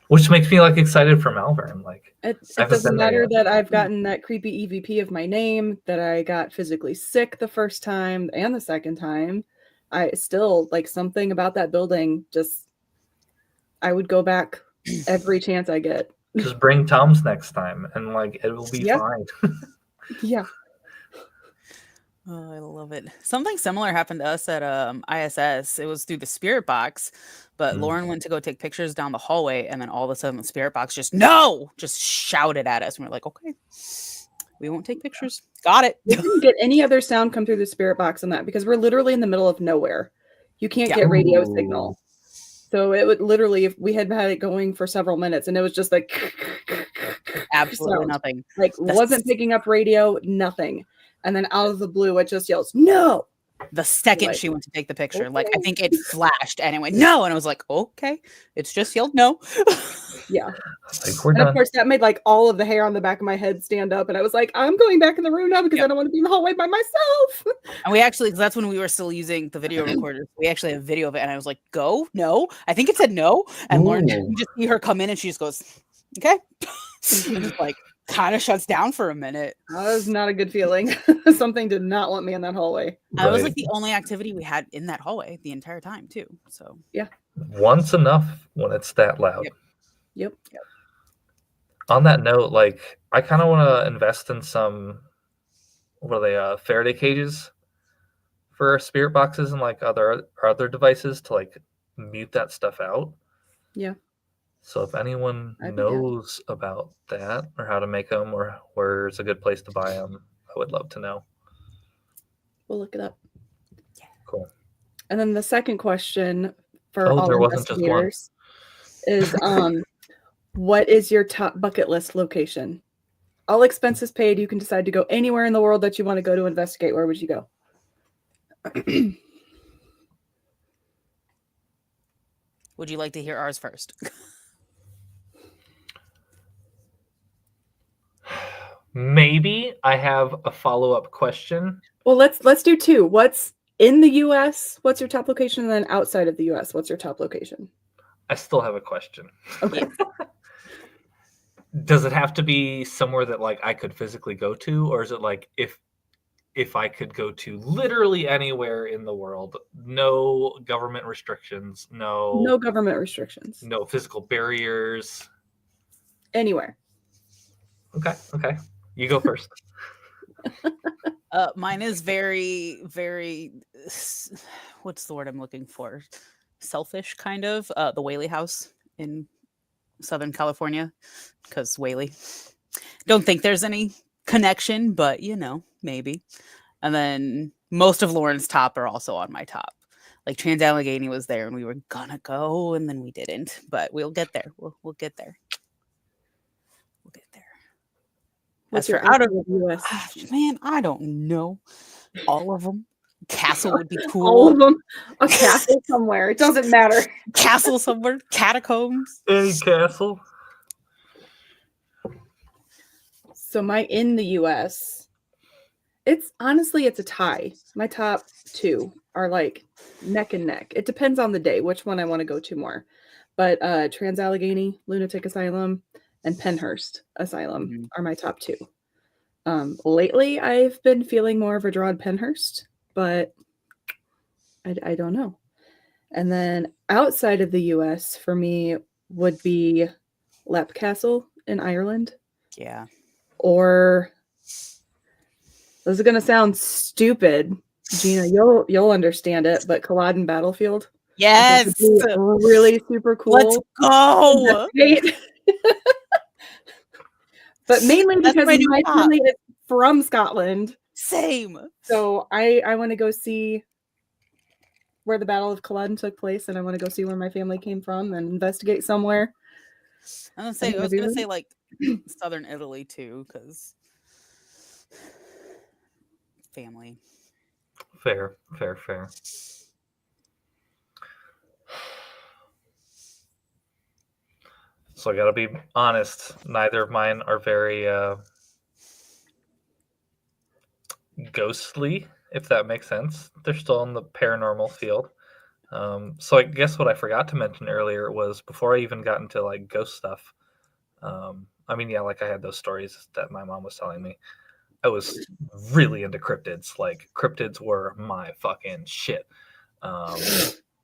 Which makes me like excited for Malvern. Like, I It haven't doesn't been there matter yet. that I've gotten that creepy EVP of my name, that I got physically sick the first time and the second time. I still, like, something about that building, just, I would go back every chance I get. Just bring Tom's next time and like it will be Yeah. fine. Yeah. Oh, I love it. Something similar happened to us at ISS. It was through the spirit box, but Mm. Lauren went to go take pictures down the hallway, and then all of a sudden the spirit box just shouted at us, and we're like, okay, we won't take pictures. Got it. We didn't get any other sound come through the spirit box on that because we're literally in the middle of nowhere. You can't Yeah. get radio Ooh. signal. So it would literally, if we had it going for several minutes and it was just like Absolutely sound. nothing. Like wasn't picking up radio, nothing. And then out of the blue, it just yells, "No!" The second Like, she went to take the picture, like I okay. think it flashed and it went no, and I was like, okay, it's just yelled no. Yeah. Like, we're And done. of course, that made like all of the hair on the back of my head stand up. And I was like, I'm going back in the room now because Yep. I don't want to be in the hallway by myself. And we actually, because that's when we were still using the video recorder. We actually have video of it, and I was like, "Go, no." I think it said no, and Lauren, Ooh. you just see her come in, and she just goes, "Okay," and just like kind of shuts down for a minute. That was not a good feeling. Something did not want me in that hallway. That was Right. like the only activity we had in that hallway the entire time, too. So Once enough when it's that loud. Yep. On that note, like I kind of want to invest in some, what are they, Faraday cages for spirit boxes and like other devices to like mute that stuff out. Yeah. So if anyone I'd be down. knows about that or how to make them or where's a good place to buy them, I would love to know. We'll look it up. Cool. And then the second question for Oh, all there wasn't just one. investigators is what is your top bucket list location? All expenses paid. You can decide to go anywhere in the world that you want to go to investigate. Where would you go? would you like to hear ours first? Maybe I have a follow-up question. Well, let's do two. What's in the US? What's your top location? And then outside of the US, what's your top location? I still have a question. Okay. Does it have to be somewhere that like I could physically go to, or is it like if I could go to literally anywhere in the world, no government restrictions, No government restrictions. no physical barriers? Anywhere. Okay. You go first. Mine is very, very. What's the word I'm looking for? Selfish, kind of. The Whaley House in Southern California, because Whaley. Don't think there's any connection, but maybe. And then most of Lauren's top are also on my top. Like Trans-Allegheny was there, and we were gonna go, and then we didn't. But we'll get there. We'll get there. We'll get there. What's As for your out of US? man, I don't know. All of them. Castle would be cool. All of them. A castle somewhere. It doesn't matter. Castle somewhere. Catacombs. Any castle? So my in the US, it's a tie. My top two are like neck and neck. It depends on the day which one I want to go to more. But Trans-Allegheny Lunatic Asylum and Pennhurst Asylum are my top two. Lately, I've been feeling more of a draw to Pennhurst, but I don't know. And then outside of the US, for me, would be Leap Castle in Ireland. Yeah. Or this is gonna sound stupid, Gina. You'll understand it, but Culloden Battlefield. Yes. Really super cool. Let's go. But mainly That's because my new my top. family is from Scotland. Same. So I want to go see where the Battle of Culloden took place, and I want to go see where my family came from and investigate somewhere. I was gonna say like Southern Italy too, because family. Fair. So I gotta be honest, neither of mine are very ghostly, if that makes sense. They're still in the paranormal field. So I guess what I forgot to mention earlier was before I even got into like ghost stuff. I mean, yeah, like I had those stories that my mom was telling me. I was really into cryptids. Like cryptids were my fucking shit.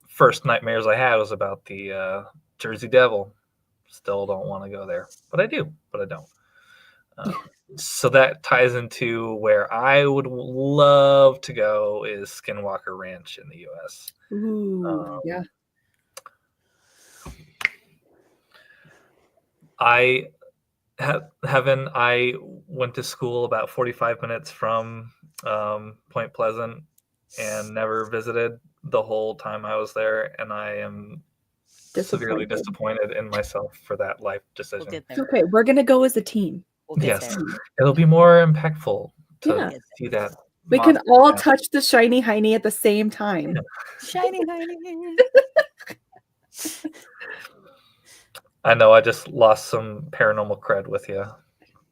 First nightmares I had was about the Jersey Devil. Still don't want to go there, but I do, but I don't. So that ties into where I would love to go is Skinwalker Ranch in the U.S. Ooh, yeah. I went to school about 45 minutes from Point Pleasant and never visited the whole time I was there, and I am severely disappointed in myself for that life decision. We'll get It's there. okay. We're gonna go as a team. We'll get Yes, there. it'll be more impactful to Yeah. see that. We can monster all again. touch the shiny hiney at the same time. Shiny, shiny. I know I just lost some paranormal cred with you.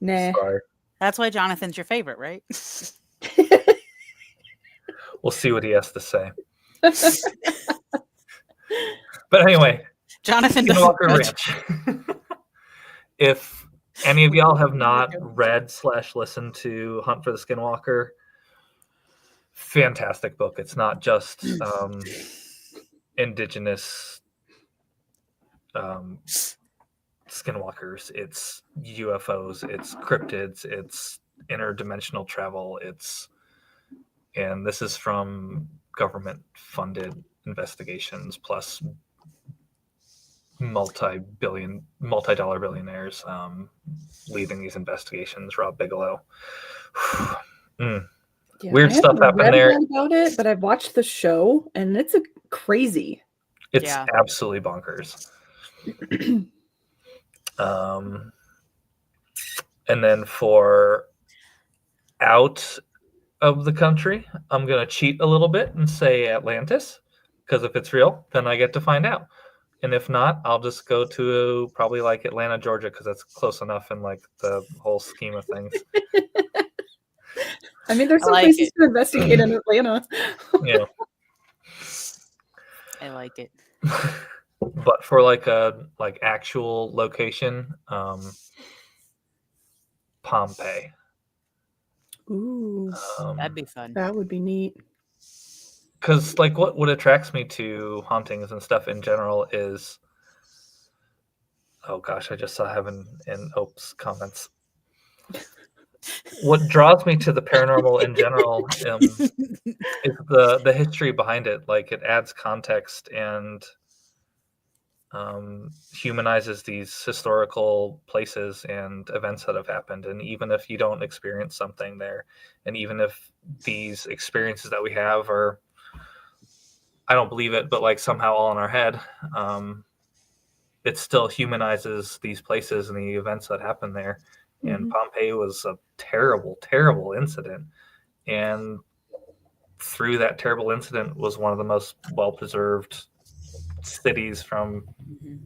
Nah. Sorry. That's why Jonathan's your favorite, right? We'll see what he has to say. But anyway, Jonathan doesn't Skinwalker judge. Ranch. If any of y'all have not read/listened to Hunt for the Skinwalker, fantastic book. It's not just indigenous skinwalkers. It's UFOs. It's cryptids. It's interdimensional travel. And this is from government-funded investigations plus multi-dollar billionaires leading these investigations. Rob Bigelow. Yeah, Weird stuff happened there. About it, but I've watched the show, and it's crazy. It's absolutely bonkers. And then for out of the country, I'm gonna cheat a little bit and say Atlantis, because if it's real, then I get to find out. And if not, I'll just go to probably like Atlanta, Georgia, because that's close enough in like the whole scheme of things. I mean, there's some places to investigate in Atlanta. Yeah. I like it. But for like a actual location, Pompeii. Ooh, that'd be fun. That would be neat. Because like what attracts me to hauntings and stuff in general is, oh gosh, I just saw Heaven in Ope's comments. What draws me to the paranormal in general is the history behind it. Like it adds context and humanizes these historical places and events that have happened. And even if you don't experience something there, and even if these experiences that we have are, I don't believe it, but like somehow all in our head, it still humanizes these places and the events that happen there. And Pompeii was a terrible, terrible incident. And through that terrible incident was one of the most well-preserved cities from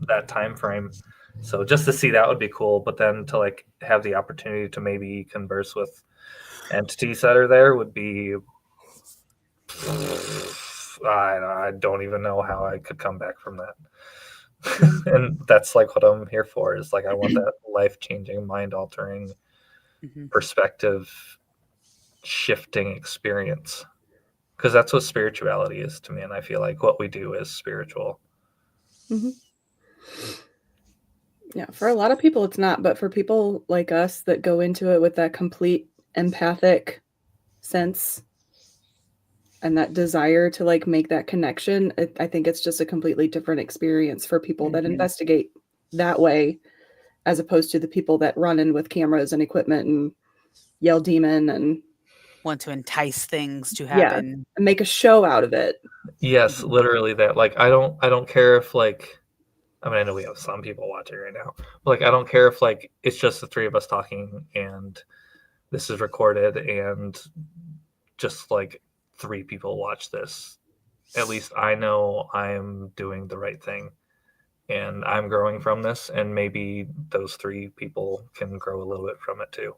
that time frame. So just to see that would be cool. But then to like have the opportunity to maybe converse with entities that are there would be, I don't even know how I could come back from that. And that's like what I'm here for, is like I want that life-changing, mind-altering, perspective shifting experience, because that's what spirituality is to me, and I feel like what we do is spiritual. Yeah, for a lot of people it's not, but for people like us that go into it with that complete empathic sense and that desire to like make that connection, I think it's just a completely different experience for people that investigate that way, as opposed to the people that run in with cameras and equipment and yell demon and want to entice things to happen and make a show out of it. Yes, literally that. Like I don't care if like, I mean, I know we have some people watching right now, but like I don't care if like it's just the three of us talking and this is recorded and just like 3 people watch this. At least I know I'm doing the right thing and I'm growing from this, and maybe those 3 people can grow a little bit from it too.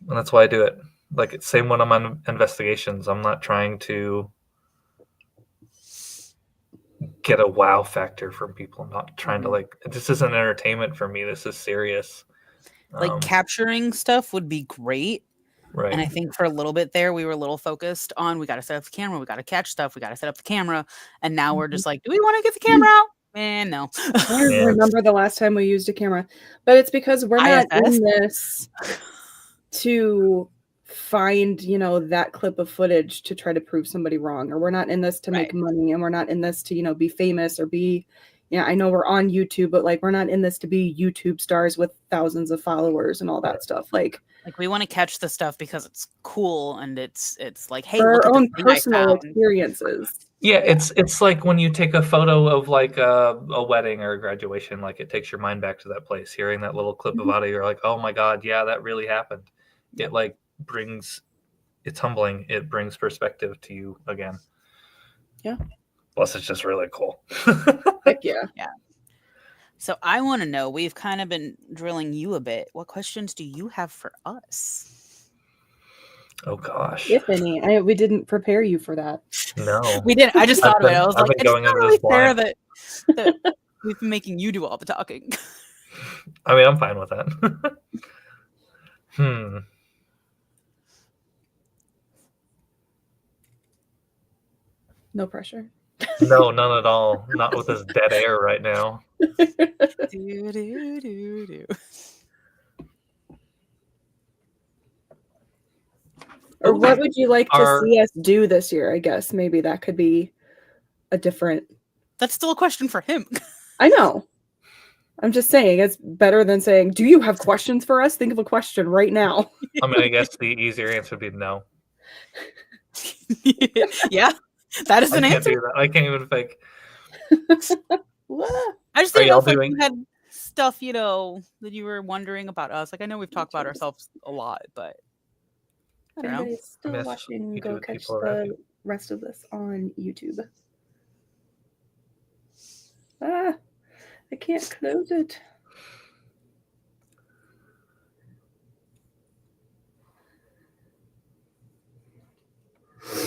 And that's why I do it. Like, same when I'm on investigations. I'm not trying to get a wow factor from people. I'm not trying to, like, this isn't entertainment for me. This is serious. Like capturing stuff would be great. Right. And I think for a little bit there, we were a little focused on, we got to set up the camera, we got to catch stuff, we got to set up the camera. And now we're just like, do we want to get the camera out? Man, no. I remember the last time we used a camera, but it's because we're not in this to find, you know, that clip of footage to try to prove somebody wrong, or we're not in this to make money, and we're not in this to, you know, be famous or be, yeah, I know we're on YouTube, but like, we're not in this to be YouTube stars with thousands of followers and all that stuff. Like we want to catch the stuff because it's cool, and it's like, hey, for look our at own personal experiences. Yeah, it's like when you take a photo of like a wedding or a graduation, like it takes your mind back to that place. Hearing that little clip of audio, you're like, oh my God, yeah, that really happened. It like brings, it's humbling. It brings perspective to you again. Yeah. Plus, it's just really cool. Heck yeah. Yeah. So I want to know, we've kind of been drilling you a bit. What questions do you have for us? Oh gosh. If any. We didn't prepare you for that. No. We didn't. I just thought of it. I was like, it's not really fair that we've been making you do all the talking. I mean, I'm fine with that. No pressure. No, none at all. Not with this dead air right now. Or what would you like to see us do this year? I guess maybe that could be a different. That's still a question for him. I know. I'm just saying it's better than saying, do you have questions for us? Think of a question right now. I mean, I guess the easier answer would be no. Yeah, that is an answer. I can't even fake. I just didn't know if you had stuff, you know, that you were wondering about us. Like, I know we've talked about ourselves a lot, but I don't know. Everybody's still watching. Go catch the rest of this on YouTube. I can't close it.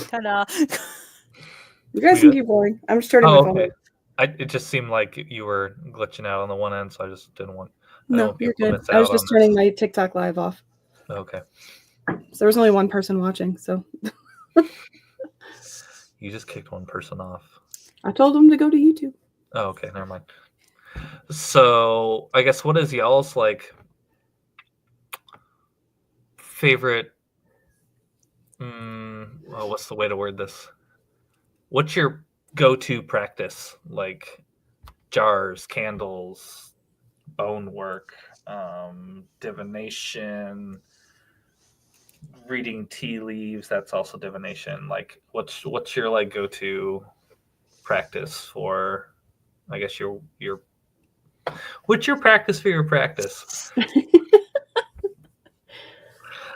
Ta-da! You guys can keep going. I'm just turning my phone on. It just seemed like you were glitching out on the one end, so I just didn't want. No, you're good. I was just turning my TikTok live off. Okay. So there was only one person watching, so. You just kicked one person off. I told them to go to YouTube. Oh, okay, never mind. So I guess what is y'all's like favorite? What's the way to word this? What's your go-to practice? Like jars, candles, bone work, divination, reading tea leaves. That's also divination. Like, what's your like go-to practice for? I guess your what's your practice for your practice?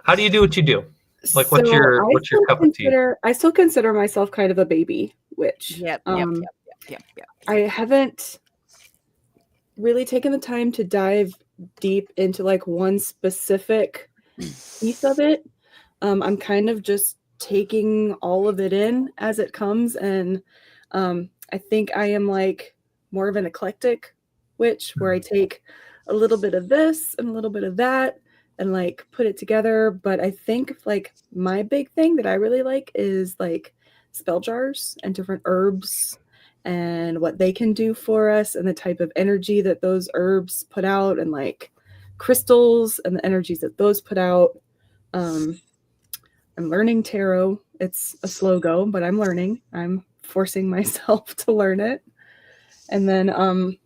How do you do what you do? Like, what's your cup of tea? I still consider myself kind of a baby witch. Yep. I haven't really taken the time to dive deep into like one specific piece of it. I'm kind of just taking all of it in as it comes, and I think I am like more of an eclectic witch where I take a little bit of this and a little bit of that and like put it together. But I think like my big thing that I really like is like spell jars and different herbs and what they can do for us and the type of energy that those herbs put out, and like crystals and the energies that those put out. I'm learning tarot. It's a slow go, but I'm learning. I'm forcing myself to learn it. And then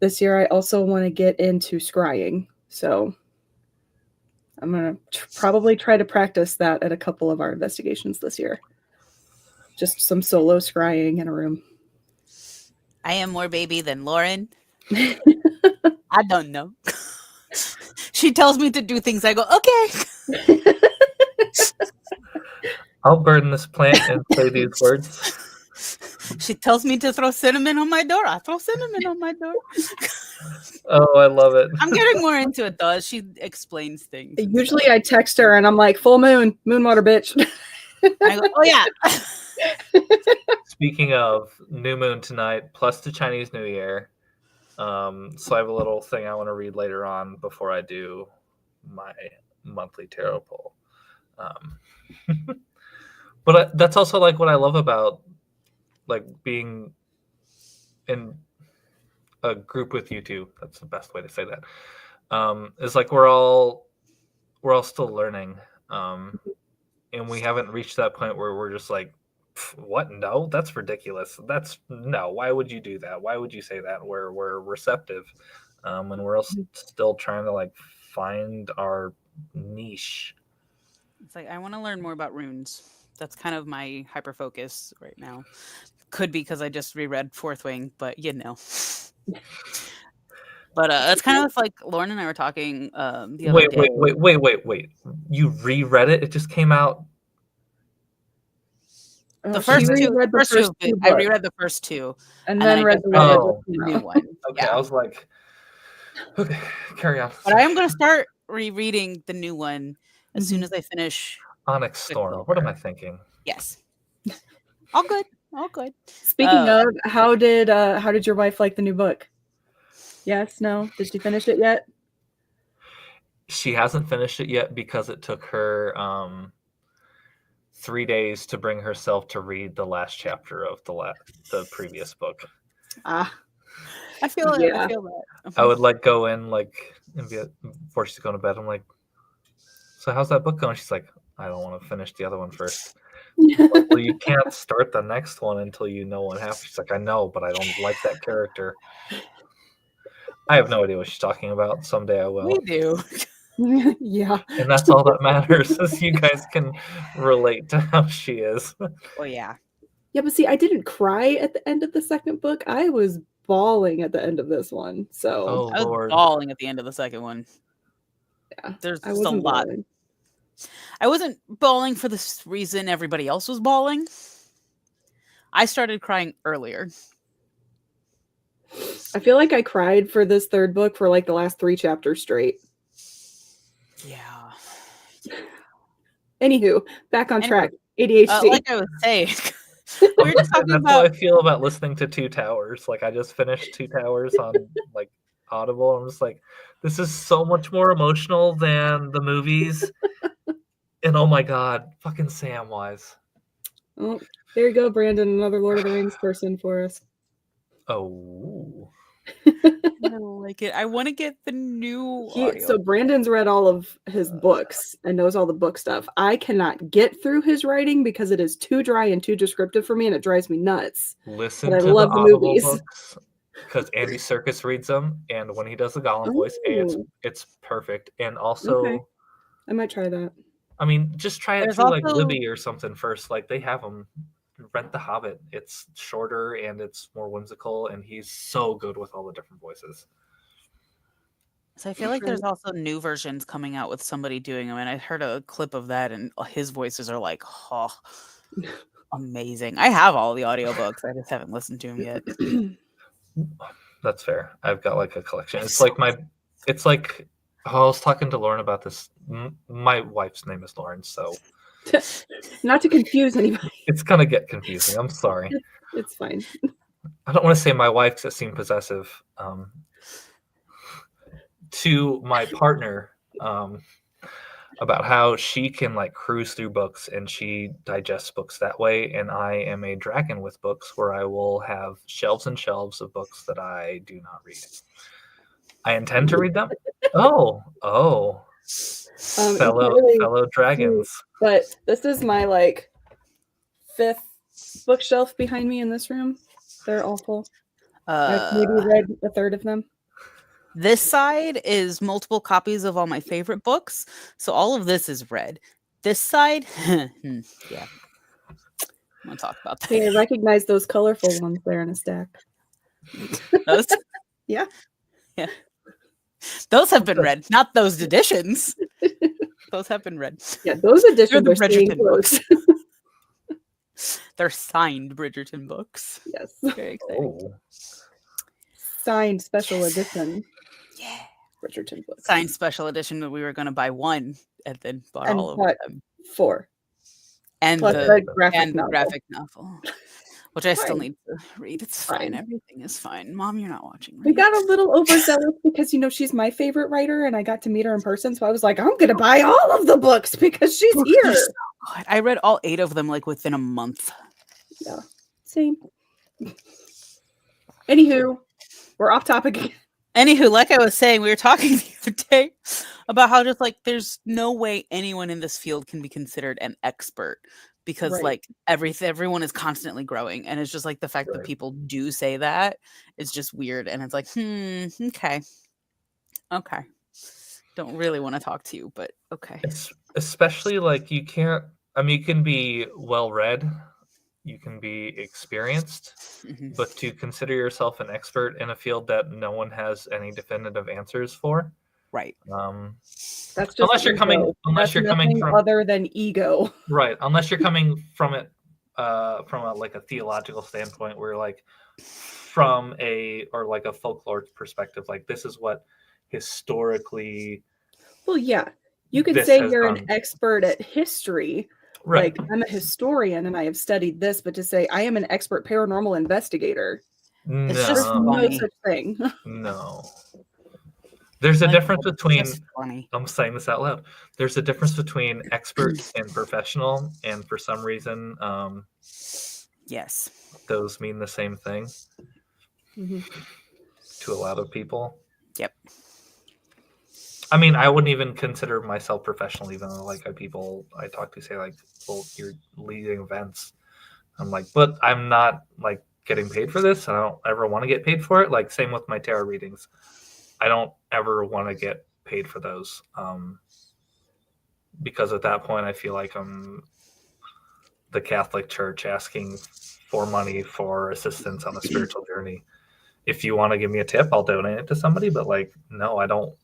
this year I also want to get into scrying. So I'm going to probably try to practice that at a couple of our investigations this year. Just some solo scrying in a room. I am more baby than Lauren. I don't know. She tells me to do things. I go, okay. I'll burn this plant and say these words. She tells me to throw cinnamon on my door. I throw cinnamon on my door. Oh, I love it. I'm getting more into it though. She explains things. and Usually stuff. I text her and I'm like, full moon water, bitch. I go, oh yeah. Speaking of new moon tonight, plus the Chinese New Year. So I have a little thing I want to read later on before I do my monthly tarot poll. But that's also like what I love about like being in a group with you two. That's the best way to say that. Is like we're all still learning, and we haven't reached that point where we're just like, what? No, that's ridiculous. That's no. Why would you do that? Why would you say that? We're receptive, and we're all still trying to like find our niche. It's like I want to learn more about runes. That's kind of my hyper focus right now. Could be because I just reread Fourth Wing, but you know. But that's kind of like Lauren and I were talking the other day. Wait. You reread it? It just came out. The first two. I reread the first two, and then read the new one. Okay, I was like, okay, carry on. But I am going to start rereading the new one as soon as I finish Onyx Storm. What am I thinking? Yes. All good. Speaking of, how did your wife like the new book? Yes, no? Did she finish it yet? She hasn't finished it yet because it took her 3 days to bring herself to read the last chapter of the previous book. I feel it. I feel that. I would like go in like before she's going to bed. I'm like, so how's that book going? She's like, I don't want to finish the other one first. Like, well, you can't start the next one until you know what happens. She's like, I know, but I don't like that character. I have no idea what she's talking about. Someday I will. We do. Yeah. And that's all that matters is you guys can relate to how she is. Oh, yeah. Yeah, but see, I didn't cry at the end of the second book. I was bawling at the end of this one. So I was bawling at the end of the second one. Yeah. There's just a lot. Bawling. I wasn't bawling for the reason everybody else was bawling. I started crying earlier. I feel like I cried for this third book for like the last 3 chapters straight. Yeah. Anywho, back on track. ADHD. Like I was saying, we were just talking That's about. how I feel about listening to Two Towers. Like I just finished Two Towers on like Audible. I'm just like, this is so much more emotional than the movies. And oh my god, fucking Samwise. Oh, there you go, Brandon. Another Lord of the Rings person for us. Oh. I don't like it. I want to get the new audio. So Brandon's read all of his books and knows all the book stuff. I cannot get through his writing because it is too dry and too descriptive for me, and it drives me nuts. Listen but to I love the Audible movies books because Andy Serkis reads them, and when he does the Gollum voice, it's perfect. And also, okay. I might try that. I mean, just try it through like Libby or something first. Like they have them. Rent The Hobbit. It's shorter and it's more whimsical, and he's so good with all the different voices. So I feel like there's also new versions coming out with somebody doing them, and I heard a clip of that, and his voices are like, oh, amazing. I have all the audiobooks. I just haven't listened to them yet. That's fair. I've got like a collection. It's like I was talking to Lauren about this. My wife's name is Lauren, so not to confuse anybody. It's gonna get confusing. I'm sorry. It's fine. I don't want to say my wife because it seemed possessive. To my partner, about how she can like cruise through books and she digests books that way, and I am a dragon with books where I will have shelves and shelves of books that I do not read. I intend to read them. Oh. Fellow dragons. But this is my like 5th bookshelf behind me in this room. They're awful. I've maybe read a third of them. This side is multiple copies of all my favorite books. So all of this is read. This side, yeah. I'm gonna talk about that. Hey, I recognize those colorful ones there in a stack. Those? Yeah. Those have been read, not those editions. Those have been read. Yeah, those editions are Bridgerton books. They're signed Bridgerton books. Yes. Very exciting. Oh. signed special edition Yeah. Bridgerton books. Signed special edition that we were going to buy one and then bought And all of bought them. 4. And Plus the graphic novel. which I still Fine. need to read. It's Fine. fine. Everything is fine. Mom, you're not watching, right? We got a little overzealous because, she's my favorite writer and I got to meet her in person. So I was like, I'm going to buy all of the books because she's here. So good. I read all 8 of them like within a month. Yeah, same. Anywho, we're off topic again. Anywho, like I was saying, we were talking the other day about how just like there's no way anyone in this field can be considered an expert because Right. like everyone is constantly growing, and it's just like the fact that people do say that is just weird, and it's like okay, don't really want to talk to you, but okay. Especially like you can't. I mean, you can be well read, you can be experienced, but to consider yourself an expert in a field that no one has any definitive answers for, right? That's just unless you're coming from other than ego, right? Unless you're coming from it from a like a theological standpoint, where like from a folklore perspective, like this is what historically. Well, yeah, you could say you're an expert at history. Right. Like, I'm a historian and I have studied this, but to say I am an expert paranormal investigator, it's just no such thing. No. There's a difference between, I'm saying this out loud, there's a difference between expert and professional, and for some reason, yes, those mean the same thing to a lot of people. Yep. I mean, I wouldn't even consider myself professional, even though like people I talk to say like, well, you're leading events. I'm like, but I'm not like getting paid for this. I don't ever want to get paid for it. Like same with my tarot readings. I don't ever want to get paid for those. Because at that point I feel like I'm the Catholic Church asking for money for assistance on a spiritual journey. If you want to give me a tip, I'll donate it to somebody. But like, no, I don't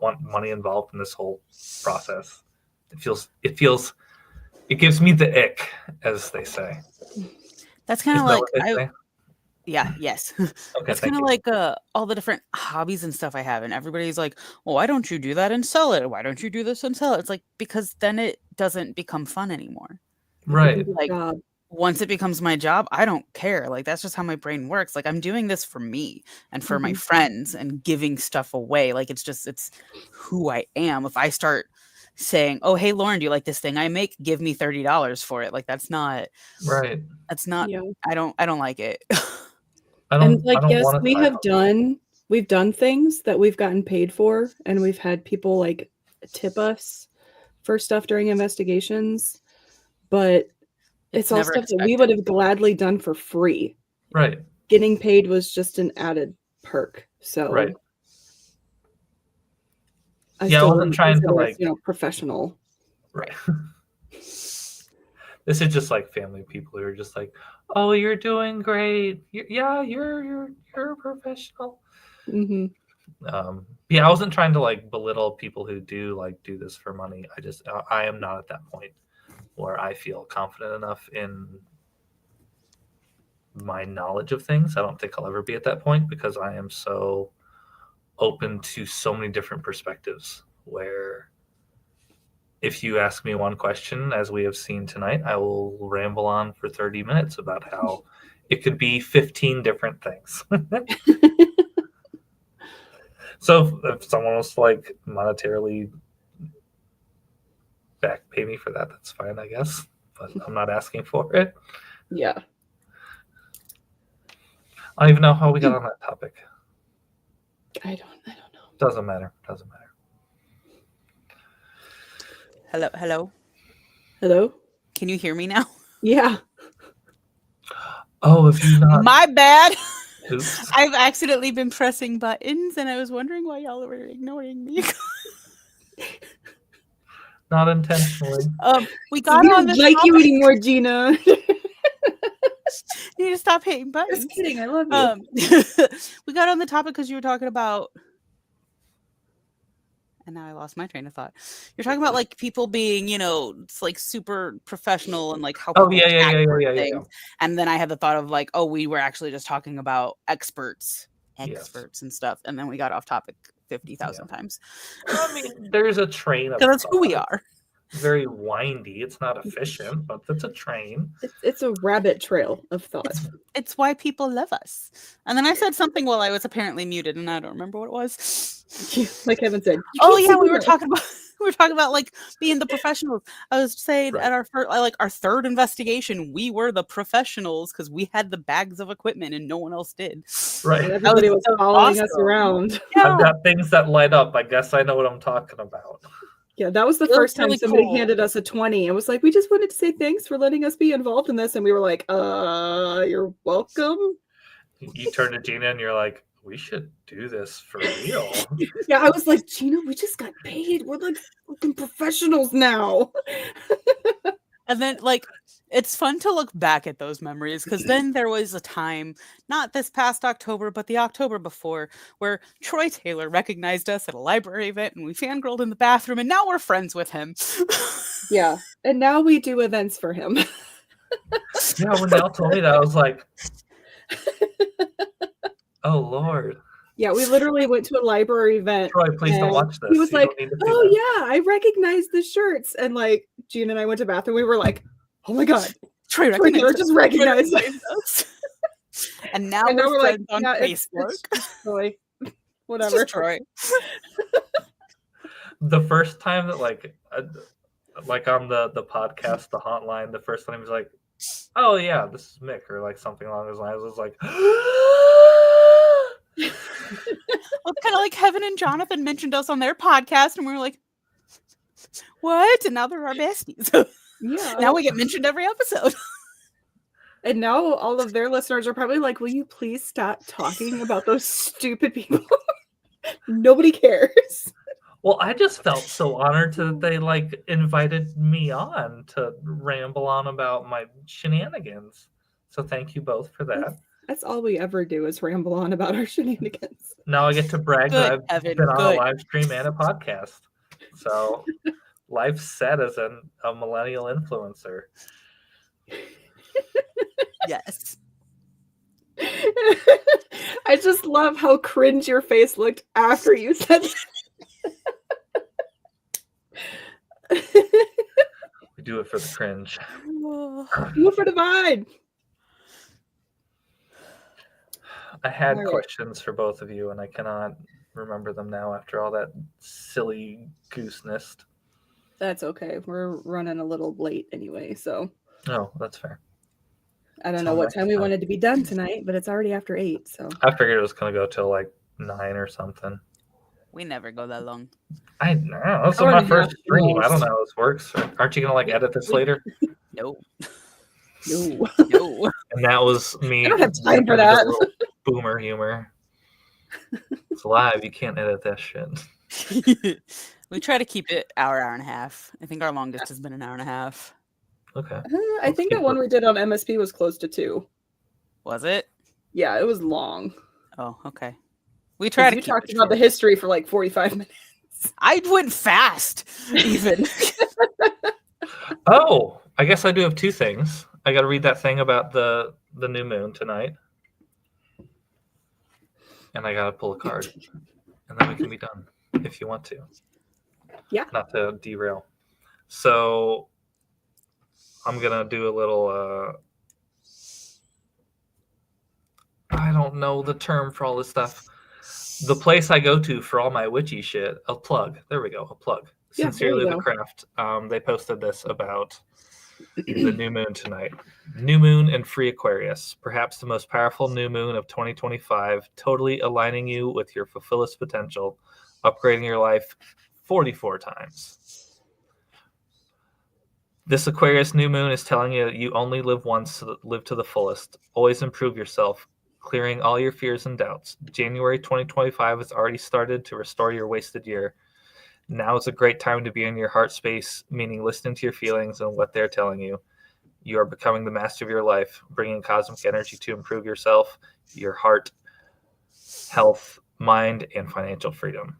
want money involved in this whole process. It gives me the ick, as they say. That's kind of like yes. Okay, that's kind of like all the different hobbies and stuff I have, and everybody's like, well, why don't you do that and sell it? Why don't you do this and sell it? It's like, because then it doesn't become fun anymore. Right. Like once it becomes my job, I don't care. Like that's just how my brain works. Like I'm doing this for me and for my friends and giving stuff away. Like it's who I am. If I start saying, oh, hey, Lauren, do you like this thing I make? Give me $30 for it. Like that's not right. That's not, I don't like it. We've done things that we've gotten paid for, and we've had people like tip us for stuff during investigations, but it's all stuff that we would have gladly done for free. Right. Getting paid was just an added perk. So right. I wasn't trying to like professional. Right. This is just like family people who are just like, oh, you're doing great. You're a professional. I wasn't trying to like belittle people who do this for money. I am not at that point where I feel confident enough in my knowledge of things. I don't think I'll ever be at that point because I am so open to so many different perspectives where if you ask me one question, as we have seen tonight, I will ramble on for 30 minutes about how it could be 15 different things. So if someone was like monetarily back pay me for that, that's fine, I guess. But I'm not asking for it. Yeah. I don't even know how we got on that topic. I don't know. Doesn't matter. Hello. Can you hear me now? Yeah. Oh, if you not. My bad. Oops. I've accidentally been pressing buttons, and I was wondering why y'all were ignoring me. Not intentionally. We got on the like you anymore, Gina. You need to stop hating buttons. Just kidding. I love you. We got on the topic because you were talking about. And now I lost my train of thought. You're talking about like people being, it's like super professional and like how. Oh yeah. And then I had the thought of like, oh, we were actually just talking about experts experts and stuff, and then we got off topic 50,000 times. I mean, there's a train of Because that's who we thought. are. Very windy. It's not efficient, but it's a train. It's a rabbit trail of thought. It's why people love us. And then I said something while I was apparently muted, and I don't remember what it was. Like Kevin said. Oh yeah, we were talking about like being the professionals. I was saying at our our third investigation, we were the professionals because we had the bags of equipment and no one else did. Right. Everybody was following us around. Yeah. I've got things that light up. I guess I know what I'm talking about. Yeah, that was the first time somebody handed us a 20 and was like, we just wanted to say thanks for letting us be involved in this. And we were like, you're welcome. You turn to Gina and you're like, we should do this for real. Yeah, I was like, Gina, we just got paid. We're like fucking professionals now. And then, like, it's fun to look back at those memories because then there was a time, not this past October, but the October before, where Troy Taylor recognized us at a library event and we fangirled in the bathroom, and now we're friends with him. Yeah, and now we do events for him. Yeah, when Nell told me that, I was like, oh, Lord. Yeah, we literally went to a library event. Troy, please don't watch this. He was like, oh, yeah, I recognize the shirts. And like, Gina and I went to the bathroom. We were like, oh my God. Troy just recognized us. And now we're friends on Facebook. It's Troy. Whatever. Troy. The first time that like on the podcast, the hotline, the first time he was like, oh yeah, this is Mick, or like something along those lines. I was like, well, kind of like Kevin and Jonathan mentioned us on their podcast, and we were like, what? And now they're our besties. Yeah. Now we get mentioned every episode. And now all of their listeners are probably like, will you please stop talking about those stupid people? Nobody cares. Well, I just felt so honored that they like invited me on to ramble on about my shenanigans. So thank you both for that. That's all we ever do is ramble on about our shenanigans. Now I get to brag that I've been on a live stream and a podcast. So life's set as a millennial influencer. Yes. I just love how cringe your face looked after you said that. We do it for the cringe. Do it for the vibe. I had questions for both of you, and I cannot remember them now after all that silly goose nest. That's okay. We're running a little late anyway, so. Oh, that's fair. I don't know what time we wanted to be done tonight, but it's already after 8, so. I figured it was going to go till like 9 or something. We never go that long. I know. This is my first stream. I don't know how this works. Aren't you going to like edit this later? No. No. No. And that was me. I don't have time for that. Boomer humor. It's live. You can't edit that shit. We try to keep it hour and a half. I think our longest has been an hour and a half. Okay. I think that one we did on MSP was close to 2. Was it? Yeah, it was long. Oh, okay. We tried to keep talked about the history for like 45 minutes. I went fast, even. Oh, I guess I do have 2 things. I got to read that thing about the new moon tonight. And I got to pull a card. And then we can be done, if you want to. Yeah. Not to derail. So I'm going to do a little, I don't know the term for all this stuff. The place I go to for all my witchy shit, a plug. There we go, a plug. Yeah, Sincerely the Craft. They posted this about the new moon tonight. New moon and free Aquarius. Perhaps the most powerful new moon of 2025, totally aligning you with your fullest potential, upgrading your life 44 times. This Aquarius new moon is telling you that you only live once, so live to the fullest. Always improve yourself, clearing all your fears and doubts. January 2025 has already started to restore your wasted year. Now is a great time to be in your heart space, meaning listening to your feelings and what they're telling you. You are becoming the master of your life, bringing cosmic energy to improve yourself, your heart, health, mind, and financial freedom.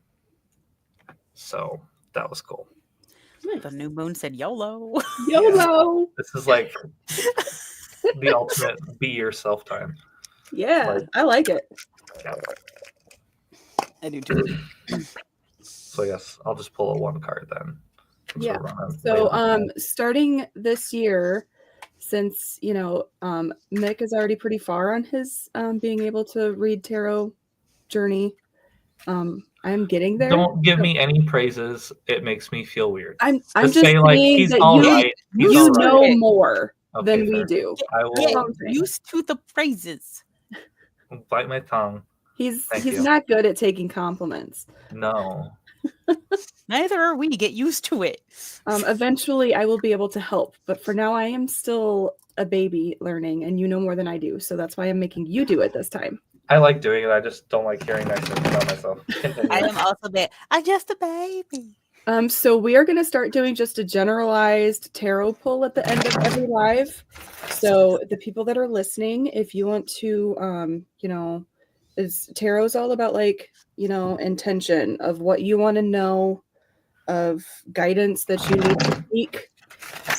So that was cool. The new moon said YOLO. YOLO. Yeah. This is like the ultimate be yourself time. Yeah, I like it. Yeah. I do too. So I guess I'll just pull a 1 card then. Yeah. Late So on. starting this year, since Mick is already pretty far on his being able to read tarot journey, I'm getting there. Don't give me any praises. It makes me feel weird. I'm Just just say like saying he's that all right. He's you all right. know more Okay, than we fair. do. I Get will used to the phrases. bite my tongue. He's Thank you. not good at taking compliments. No. Neither are we. Get used to it. Eventually, I will be able to help, but for now, I am still a baby learning, and you know more than I do, so that's why I'm making you do it this time. I like doing it. I just don't like hearing nice things about myself. I am also I'm just a baby. So we are going to start doing just a generalized tarot pull at the end of every live. So the people that are listening, if you want to, tarot's all about intention of what you want to know, of guidance that you need to seek.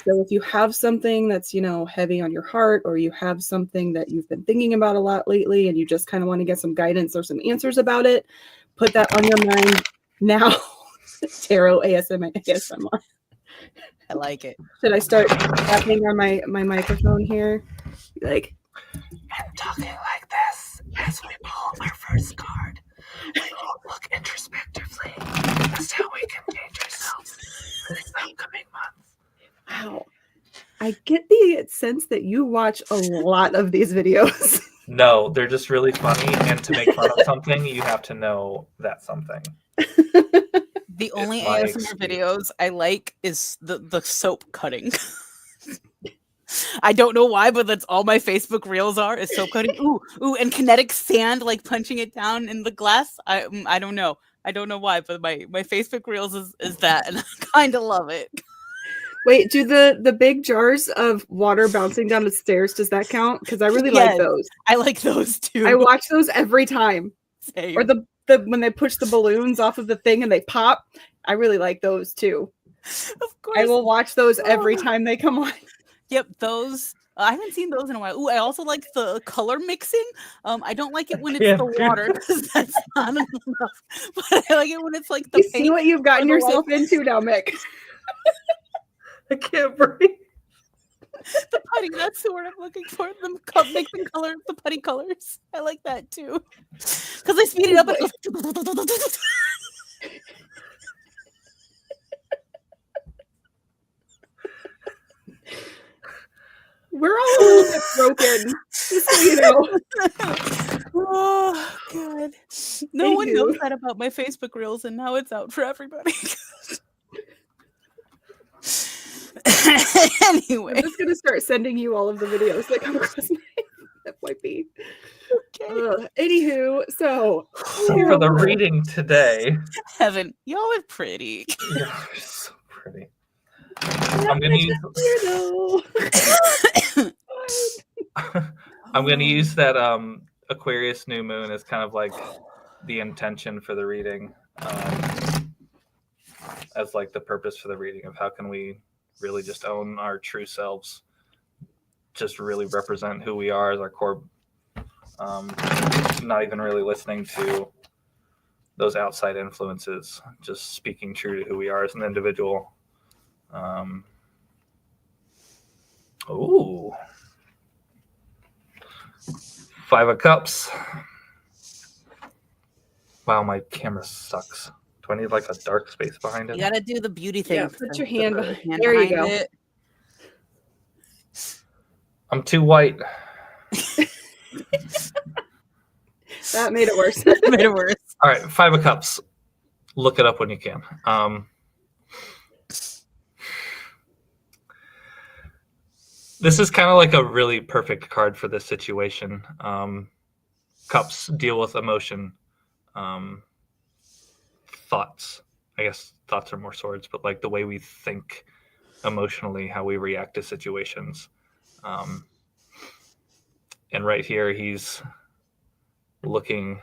So if you have something that's, heavy on your heart, or you have something that you've been thinking about a lot lately and you just kind of want to get some guidance or some answers about it, put that on your mind now. Tarot ASMR. I like it. Should I start tapping on my microphone here? Like, I'm talking like this as we pull our first card. We all look introspectively as to how we can change ourselves for these upcoming months. wow. I get the sense that you watch a lot of these videos. No, they're just really funny, and to make fun of something, you have to know that's something. The only my ASMR excuse. videos I like is the soap cutting. I don't know why, but that's all my Facebook reels are, is soap cutting. Ooh, and kinetic sand, like punching it down in the glass. I don't know. I don't know why, but my Facebook reels is that, and I kind of love it. Wait, do the big jars of water bouncing down the stairs, does that count? Because I really like Yes. those. I like those too. I watch those every time. Same. Or the when they push the balloons off of the thing and they pop. I really like those too. Of course. I will watch those every time they come on. Yep, those. I haven't seen those in a while. Ooh, I also like the color mixing. I don't like it when it's the water, because that's not enough. But I like it when it's like the You paint. see what you've gotten the yourself into now, Mick. I can't breathe. The putty, that's the word I'm looking for. Them mixing colors, the putty colors. I like that too. Because they speed it up. And We're all a little bit broken, just so you know. Oh, God. No one Anywho. knows that about my Facebook reels, and now it's out for everybody. Anyway. I'm just going to start sending you all of the videos that come across my FYP. Okay. Anywho, so for the reading today. Heaven, y'all are pretty. You're so pretty. I'm gonna use that Aquarius new moon as kind of like the intention for the reading, as like the purpose for the reading of how can we really just own our true selves, just really represent who we are as our core, not even really listening to those outside influences, just speaking true to who we are as an individual. Ooh. 5 of Cups. Wow, my camera sucks. Do I need like a dark space behind it? You gotta do the beauty thing. Yeah, put your hand behind. There you go. It. I'm too white. That made it worse. Made it worse. All right, 5 of Cups. Look it up when you can. This is kind of like a really perfect card for this situation. Cups deal with emotion, thoughts. I guess thoughts are more swords, but like the way we think emotionally, how we react to situations. And right here, he's looking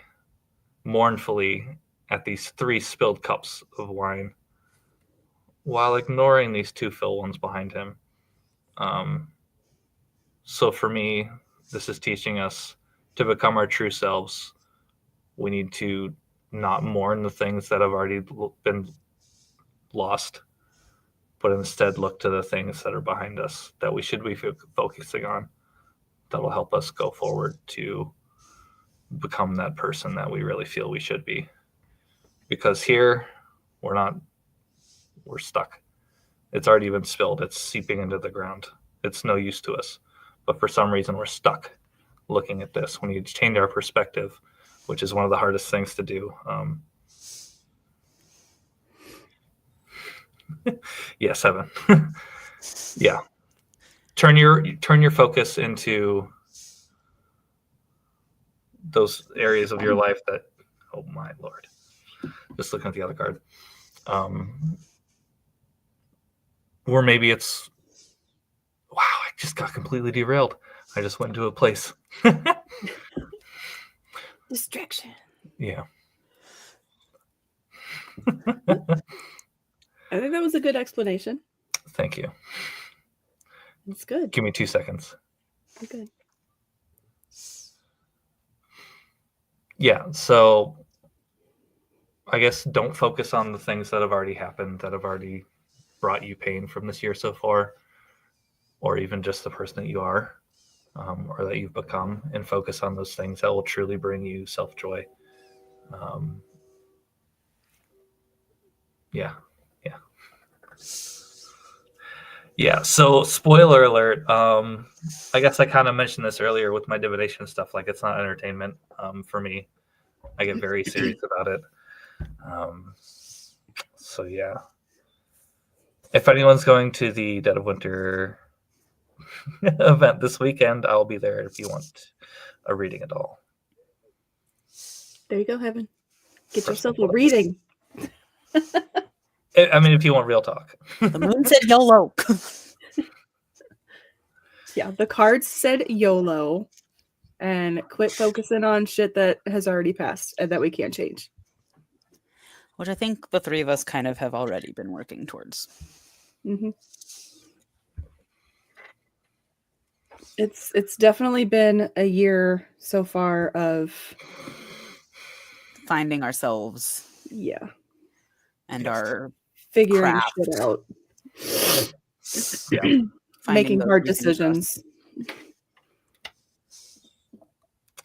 mournfully at these 3 spilled cups of wine while ignoring these 2 full ones behind him. So for me, this is teaching us to become our true selves. We need to not mourn the things that have already been lost, but instead look to the things that are behind us that we should be focusing on, that will help us go forward to become that person that we really feel we should be. Because here, we're stuck. It's already been spilled. It's seeping into the ground. It's no use to us. But for some reason, we're stuck looking at this. We need to change our perspective, which is one of the hardest things to do. Yeah, 7. Yeah. Turn your focus into those areas of your life that, oh my Lord. Just looking at the other card. Or maybe it's, wow, I just got completely derailed. I just went into a place. Distraction. Yeah. I think that was a good explanation. Thank you. It's good. Give me 2 seconds. You're good. Yeah, so I guess don't focus on the things that have already happened, that have already brought you pain from this year so far, or even just the person that you are, or that you've become, and focus on those things that will truly bring you self-joy. Yeah, so spoiler alert, I guess I kind of mentioned this earlier with my divination stuff, like it's not entertainment for me. I get very serious about it. So yeah. If anyone's going to the Dead of Winter event this weekend, I'll be there if you want a reading at all. There you go, Heaven. Get yourself a reading. I mean, if you want real talk. The moon said YOLO. Yeah, the cards said YOLO, and quit focusing on shit that has already passed and that we can't change. Which I think the three of us kind of have already been working towards. Mm-hmm. It's definitely been a year so far of finding ourselves. Yeah. And our figuring craft. shit out. Yeah. Making hard decisions.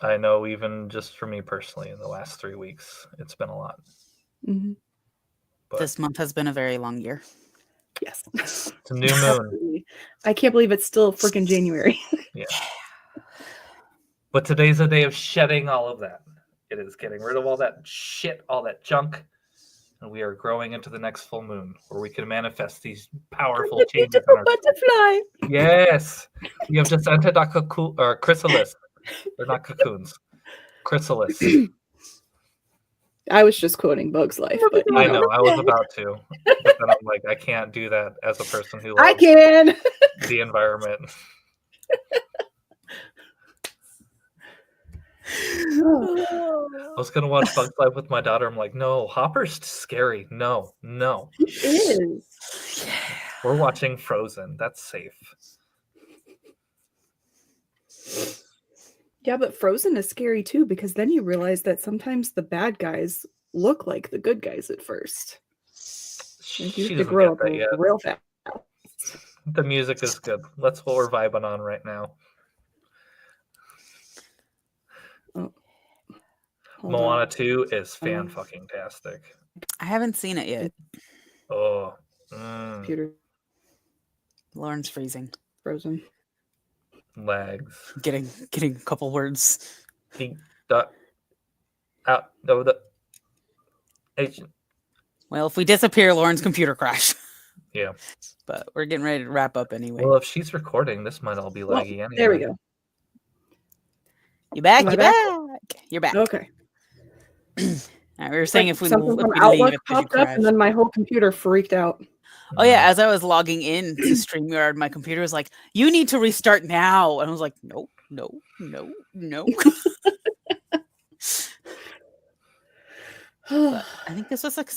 I know, even just for me personally, in the last 3 weeks, it's been a lot. Mm-hmm. But this month has been a very long year. Yes. It's a new moon. I can't believe it's still freaking January. Yeah. But today's a day of shedding all of that. It is getting rid of all that shit, all that junk. And we are growing into the next full moon where we can manifest these powerful changes in our butterfly. Yes. We have just entered our cocoon, or chrysalis. They're not cocoons. Chrysalis. I was just quoting Bug's Life. But, I know, I was about to. But then I'm like, I can't do that as a person who loves I can. the environment. I was going to watch Bug's Life with my daughter. I'm like, no, Hopper's scary. No. It is. We're watching Frozen. That's safe. Yeah, but Frozen is scary too, because then you realize that sometimes the bad guys look like the good guys at first. Like, you She have to doesn't grow get up that yet. real fast. The music is good. That's what we're vibing on right now. Oh. Moana 2 is fan-fucking-tastic. I haven't seen it yet. Oh. Computer Lauren's freezing. Frozen. Legs. Getting a couple words. Out of the Asian. Well, if we disappear, Lauren's computer crash. Yeah. But we're getting ready to wrap up anyway. Well, if she's recording, this might all be laggy anyway. There we go. You back? Am I You back? back? You're back. Okay. All right, we were saying if we something from leave, Outlook it could popped up, and then my whole computer freaked out. Oh yeah, as I was logging in to StreamYard, my computer was like, "You need to restart now," and I was like, "No." But I think this was like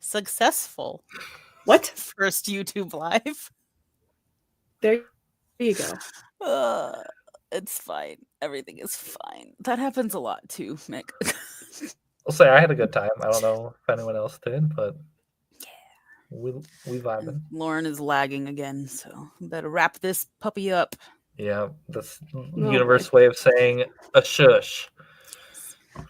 successful. What? First YouTube live. There you go. It's fine. Everything is fine. That happens a lot too, Mick. I'll say I had a good time. I don't know if anyone else did, but we vibing. Lauren is lagging again, so better wrap this puppy up. Yeah, that's universe way of saying a shush.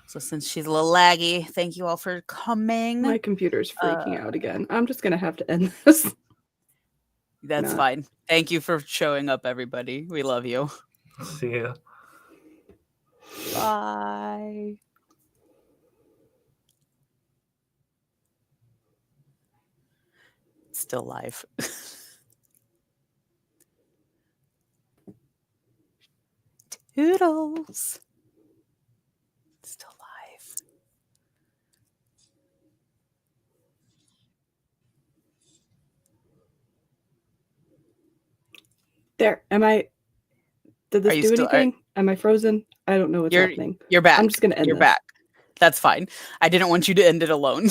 So since she's a little laggy, thank you all for coming. My computer's freaking out again. I'm just gonna have to end this. That's fine. Thank you for showing up, everybody. We love you. See you. Bye. Still live. Toodles. Still live. There. Am I? Did this do anything? Am I frozen? I don't know what's happening. You're back. I'm just gonna end. You're back. That's fine. I didn't want you to end it alone.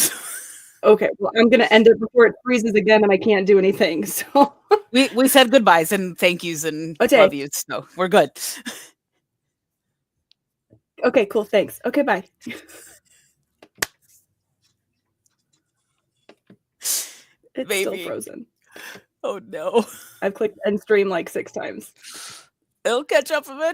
Okay, well, I'm gonna end it before it freezes again and I can't do anything. So we said goodbyes and thank yous and love yous. So we're good. Okay, cool. Thanks. Okay, bye. It's still frozen. Oh no. I've clicked end stream like 6 times. It'll catch up eventually.